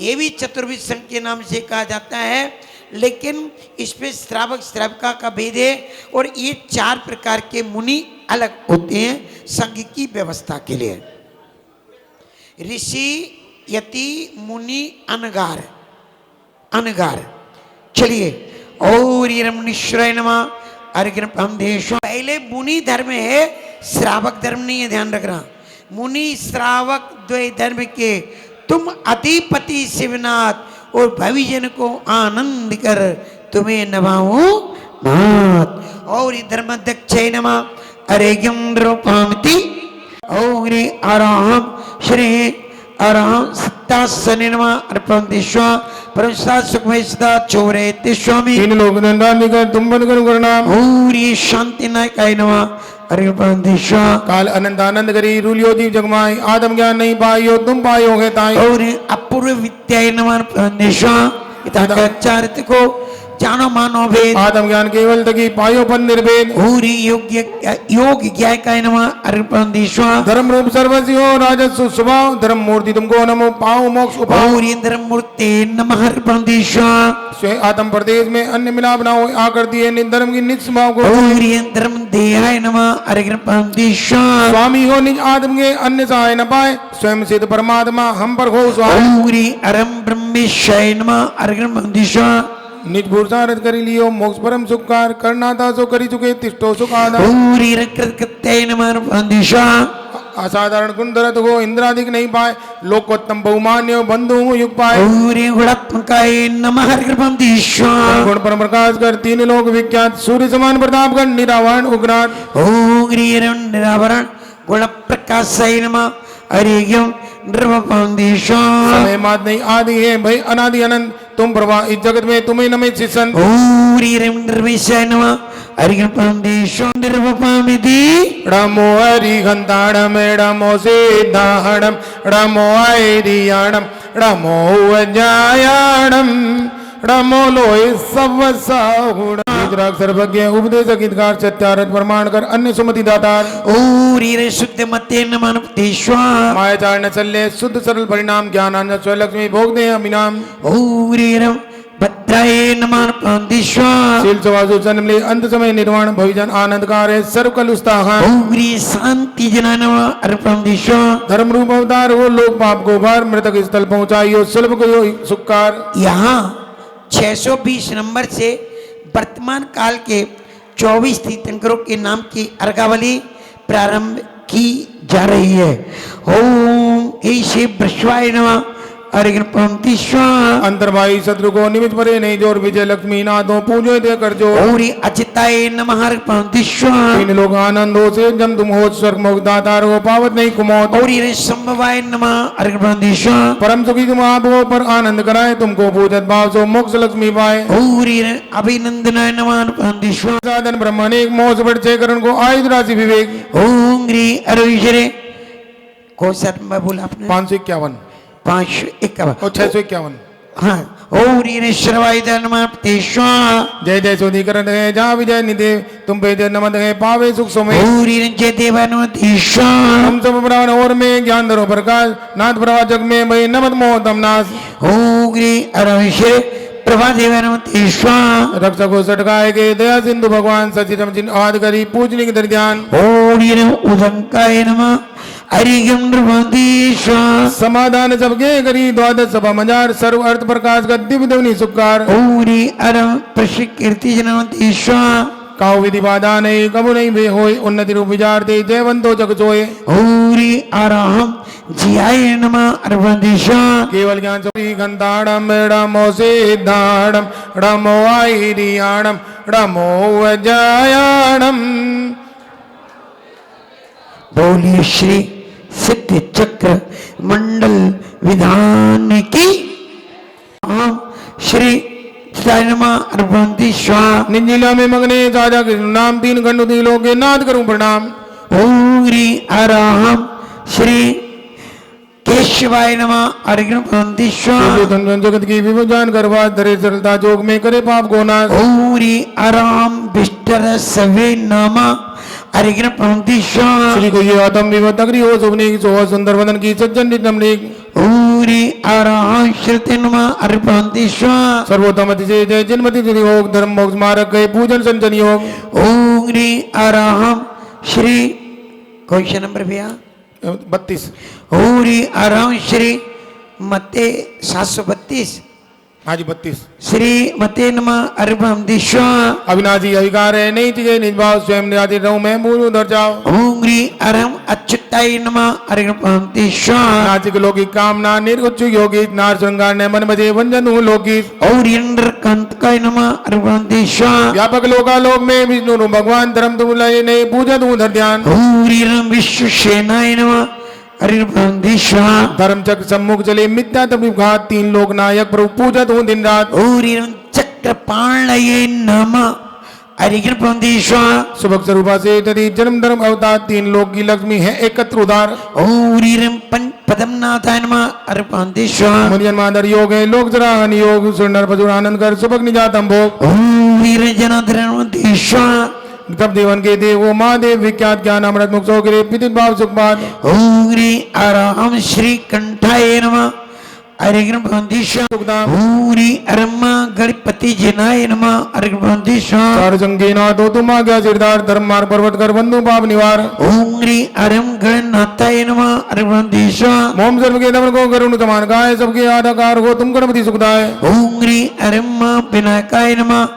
ये भी चतुर्विध संघ के नाम से कहा जाता है, लेकिन इसमें श्रावक श्राविका का भेद है। और ये 4 प्रकार के मुनि अलग होते हैं संघ की व्यवस्था के लिए। ऋषि, यति, मुनि, अनगार। अनगार चलिए। और रमणीश्वराय नमः अर्घ्यपंदेश। पहले मुनि धर्म है, श्रावक धर्म नहीं है, ध्यान रखना। मुनि श्रावक द्वय धर्म के तुम अधिपति शिवनाथ और भविजन को आनंद कर तुम्हें नभाऊं नाथ। और धर्मध्यक्ष नमः अर्घ्यम रूपामिति। और अराम श्री अराम सत्तासन नमः अर्पणेश्वर प्रसाद सुखमय सदा चोरे स्वामी। तीन लोग दंडान कर तुम बंद करो करनाम। और शांति नायकाय नमः अर्पणेश्वर। काल अनंत आनंद करी रूलियो जीव जगमाई आदम ज्ञान नहीं पायो तुम पायोगे ताई। और अपूर्व विद्याय नमः अर्पणेश्वर। इताचारित को जानो मानो भेद आदम ज्ञान केवल तकी पायोपन निर्भेद। और योग ज्ञाय काय नमः अर्पणेश्वर। धर्म रूप सर्वस्यो राजस्व स्वभाव धर्म मूर्ति तुमको नमो पाओ मोक्ष उपाओ। और इंद्र मूर्ति नमः अर्पणेश्वर। स्वे आत्म प्रदेश में अन्य मिलाप ना हो आकर दिए निधर्म की निज स्वभाव को। और धर्म देहाय नमः अर्पणेश्वर। स्वामी हो निज आत्म के अन्य सहाय न पाए स्वयं सिद्ध परमात्मा हम पर हो स्वामी। और अरम ब्रह्मेशाय नमः अर्पणेश्वर। निज पुरुषार्थ करी लियो मोक्ष परम सुखकार करना था सो करी चुके तिष्ठो सुख आदा। और कृत्य नमः अर्पणेश्वर। असाधारण गुण धरत हो इंद्रादिक नहीं पाए लोकोत्तम बहुमान्य बंधु युग पाए। और गुणात्मकाय नमः अर्पणेश्वर। गुण पर प्रकाश कर तीन लोक विख्यात सूर्य समान प्रताप कर निरावरण उग्रात। और निरावरण गुण प्रकाशाय नमः अर्घ्यम नृपंदेश्वर। समय मात नहीं आदि है भाई अनादि अनंत तुम प्रभा इस जगत में तुम्हें नमित शिष्यन। और निर्विषय नमः अर्घ्यपंदेश्वर नृपपामिति। रमो हरि घंताड़म रमो सिद्धाणम रमो ऐरियाणम रमो अजायाणम रमो लोय सब साहुण। सर्वज्ञ उपदेशक हितकार सत्यारथ प्रमाण कर अन्य सुमति दातार। और शुद्ध मते नमः उपदेश्वर। मायाचार न चले शुद्ध सरल परिणाम ज्ञानानंद स्वलक्ष्मी भोग दे अभिनाम। और भद्राय नमः उपदेश्वर। शील सवासु जन्मले अंत समय निर्वाण भविजन आनंदकार है सर्व कल उस्ताहान। और शांति जना नमः अर्पणेश्वर। धर्म रूप अवतार हो लोक पाप को भार मृतक स्थल पहुंचाइयो सुलभ को सुखकार। यहाँ 620 नंबर से वर्तमान काल के 24 तीर्थंकरों के नाम की अर्घावली प्रारंभ की जा रही है। ओम ऐसे ब्रह्मवाय नमः अर्घ्यपंतीश्वर। अंतर्भाई शत्रु को निमित परे नहीं जोर विजय लक्ष्मी नादो पूजो दे कर जो। और अचिताय नमः अर्घ्यपंतीश्वर। तीन लोग आनंद हो से जन तुम हो स्वर्ग मोक्ष दातार हो पावत नहीं कुमोत। और संभवाय नमः अर्घ्यपंतीश्वर। परम सुखी तुम आप हो पर आनंद कराए तुमको पूजत भाव सो मोक्ष लक्ष्मी पाए। और अभिनंदनाय नमः अर्घ्यपंतीश्वर। साधन ब्रह्मणिक मोह बढ़ करण को आयुध राशि विवेक। ओम ह्री अरविशरे को सत में बोला आपने 551 551 और 651। हाँ। और श्रवाय नमः अर्पणेश्वर। जय जय सोधीकरण है जहाँ विजय निधे तुम पे जय नमद है पावे सुख सोमे। और जय देवानुदेश्वर। हम सब ब्राह्मण और में ज्ञान धरो प्रकाश नाथ प्रभा जग में भई नमद मोह तमनाश। ओग्री अरविशे प्रभा देवानुदेश्वर। रक्षक को सटकाए के दया सिंधु भगवान सचितम चिन्ह आद करी पूजनी के ध्यान। और उदंकाय नमः अर्घ्यम नृपंदेश्वर। समाधान सबके करी द्वादश सभा मजार सर्व अर्थ प्रकाश का दिव्य देवनी सुखकार। और अरम प्रसिकीर्ति जनवदेश्वर। काउ विधि बाधा नहीं कबू नहीं बे होय उन्नति रूप विचार दे जयवंतो जग सोए। और अरहम जियाय नमः अर्पणेश्वर। केवल ज्ञान सभी घंताड़म रमो सिद्धाणम रमो ऐरियाणम रमो अजायाणम। बोलिए श्री सिद्ध चक्र मंडल विधान की। श्री नमः अर्पणेश्वर। निंजिला में मगने साजा कृष्ण नाम तीन खंड तीनों के नाद करूं प्रणाम। ओम ह्री अराहम श्री केशवाय नमः। अर्घ्य पंक्तिश्वा जगत की विभु जान करवा धरे सरलता जोग में करे पाप को नाश। ह्री अराम विष्टर सवे नमः। अर्घ्य पंक्तिश्वा श्री को ये आत्म विभु तगरी हो सुबनी सो सुंदर वदन की सज्जन नितमनी। ह्री अराम श्रुति नमः। अर्घ्य पंक्तिश्वा सर्वोत्तम अतिशय जय जन्मति श्री योग धर्म मोक्ष मार्ग गए पूजन संचन योग। ह्री अराम श्री क्वेश्चन नंबर भैया 32। ह्री अराम श्री मते 732 हाँ जी 32। श्री मते नमः। अर्घ्य पंक्तिश्वा अविनाशी अविकार है नहीं तुझे निजभाव स्वयं निराधि रहूं मैं मूल उधर जाओ। ह्री अरम अच्युताय नमः। अर्घ्य पंक्तिश्वा नाचिक लौकिक कामना निर्गुच्छ योगी नार श्रृंगार ने मन बजे वंजन हूँ लोकी। और इंद्र कंतकाय नमः। अर्घ्य पंक्तिश्वा व्यापक लोकालोक में विष्णु रूप भगवान धर्म तुम लय नहीं पूजा तू धर ध्यान। ह्री रम विश्व सेनाय नमः। अर्घ्य पंक्तिश्वा धर्म चक्र सम्मुख चले मिथ्या तभी घात तीन लोक नायक प्रभु पूजा तू दिन रात। ह्री रम चक्रपाणये नमः। अर्घ्य पंक्तिश्वा सुभग स्वरूपा से तरी जन्म धर्म अवतार तीन लोक की लक्ष्मी है एकत्र उदार। ह्री रम पदमनाथाय नमः। अर्घ्य पंक्तिश्वा मुनियन मादर योग है लोक जराहन योग सुंदर पजुर आनंद कर सुभग निजातम भोग। ह्री रजनाधर पंक्तिश्वा तब देवन के देवो महादेव विख्यात ज्ञान अमृत मुक्त हो गिरे पितित भाव सुखपात। ह्री अराम श्री कंठाय नमः। अर्घ्य पंक्तिश्वा सुखदाम ह्री अरम गणपति जनाय नमः। अर्घ्य पंक्तिश्वा सार संगे नाथो तुम आज्ञा सिरदार धर्म मार्ग पर्वत कर बंधु पाप निवार। ह्री अरम गणनाथाय नमः। अर्घ्य पंक्तिश्वा मोम सर्व के दमन को करुण समान गाय सबके आधाकार हो तुम गणपति सुखदाय। ह्री अरम विनायकाय नमः।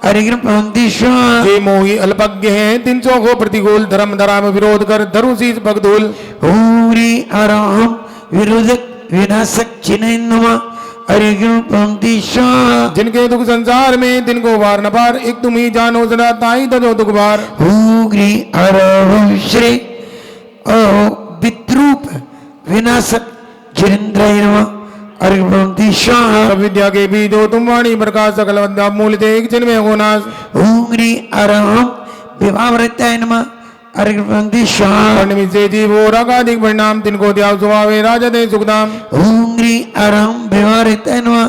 अर्घ्य पंक्तिश्वा जे मोही अल्पज्ञ हैं तिन सौ को प्रतिकूल धर्म धरा में विरोध कर धरु शीस भगदूल। ह्री अराम विरोधक विनाशक चिन्ह नमः। अर्घ्य पंक्तिश्वा जिनके दुख संसार में तिनको वार न पार एक तुम ही जानो सदा ताई तजो दुख बार। ह्री अराम श्री विद्रूप विनाशक जिनेन्द्राय नमः। अर्घ्य पंक्तिश्वा सब विद्या के बीज हो तुम वाणी प्रकाश सकल विद्या मूल थे एक चिन्ह में हो नाश। ह्री अराम विवाहवृताय नमः। अर्घ्य पंक्तिश्वा पंडित से जीव हो रागाधिक परिणाम तिनको त्याग सुभावे राजा दे सुखदाम। ह्री अराम विवाहवृताय नमः।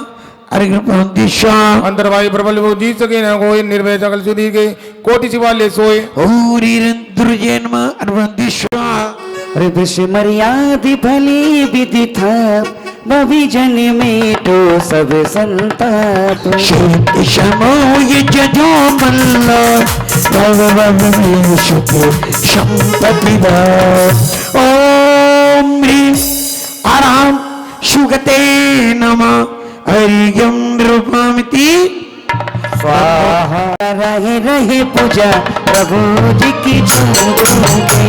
अर्घ्य पंक्तिश्वा अंतर्वायु प्रबल वो जीत सके न कोई निर्भय सकल सुधीर के कोटि शिवालय सोए। ह्री दुर्जय नमः। अर्घ्य पंक्तिश्वा ऋषि मर्यादि भली विधि था भविजन में तो सब संताप। शांति समोय जजो मल्ल भव सुख संपत्ति ओम ह्रीं अराम सुगते नमः। अर्घ्यं नृपमिति स्वाहा रहे रहे पूजा प्रभु जी की झूम झूम के।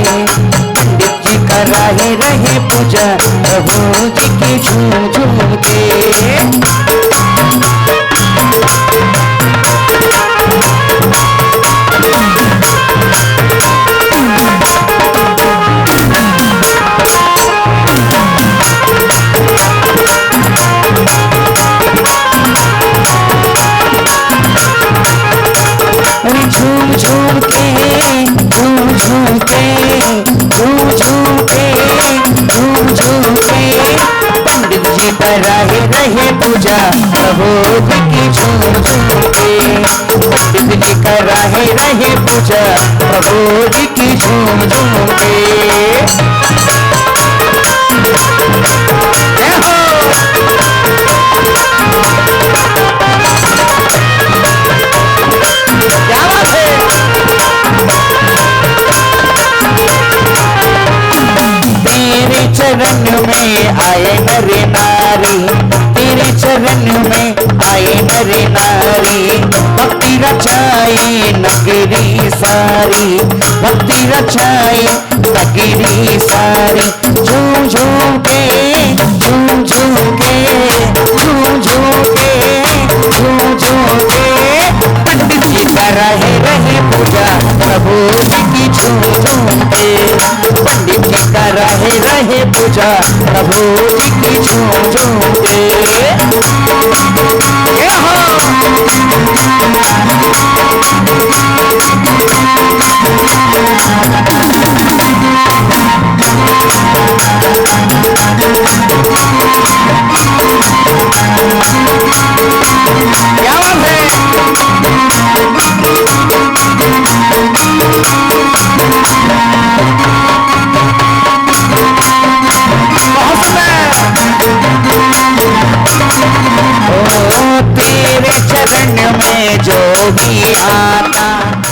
पंडित जी का रहे रहे पूजा प्रभु जी की झूम झूम के। झूम झूम के झूम झूम के झूम झूम के झूम झूम के। पंडित जी का रहे रहे पूजा प्रभु जी की झूम झूम के। पंडित जी का रहे रहे पूजा प्रभु जी की झूम झूम के। चरण में आए नर नारी, तेरे चरण में आए नर नारी। भक्ति रचाए नगरी सारी, भक्ति रचाए नगरी सारी। झूम झूम के झूम झूम के झूम झूम के झूम झूम के। पंडित जी का रहे रहे पूजा प्रभु जी की झूम झूम के। पंडित जी का रहे रहे पूजा प्रभु जी की झूम झूम के। ये हो क्या बात है। बहुत सुंदर। ओ तेरे चरण में जो भी आता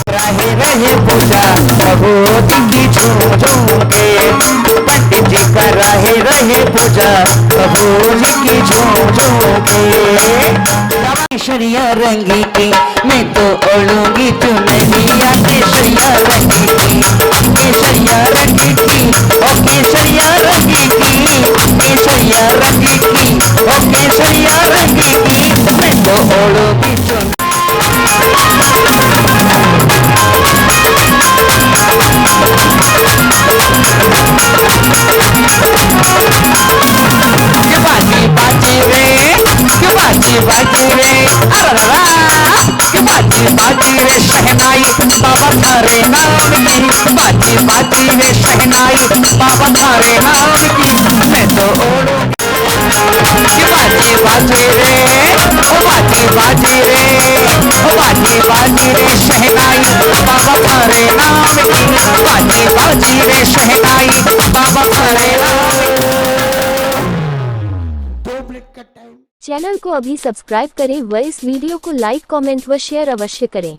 रहे रहे पूजा प्रभु जी की झूम झूम के। पंडित जी का रहे रहे पूजा प्रभु जी की झूम झूम के। केसरिया रंगी की मैं तो ओढ़ूंगी चुनरिया केसरिया रंगी की। केसरिया रंगी की ओ केसरिया रंगी की। केसरिया रंगी की ओ केसरिया रंगी की मैं तो ओढ़ूंगी चुन। बाजी बाजी रे बाजी बाजी रे अररा बाजी बाजी रे शहनाई बाबा थारे नाम की। बाजी बाजी रे शहनाई बाबा थारे नाम की मैं तो ओढ़ूंगी। बाजी बाजी रे ओ बाजी बाजी रे ओ बाजी बाजी रे शहनाई बाबा थारे नाम की। बाजी बाजी रे शहनाई बाबा थारे नाम की। 2 मिनट का टाइम। चैनल को अभी सब्सक्राइब करें व इस वीडियो को लाइक कमेंट व शेयर अवश्य करें।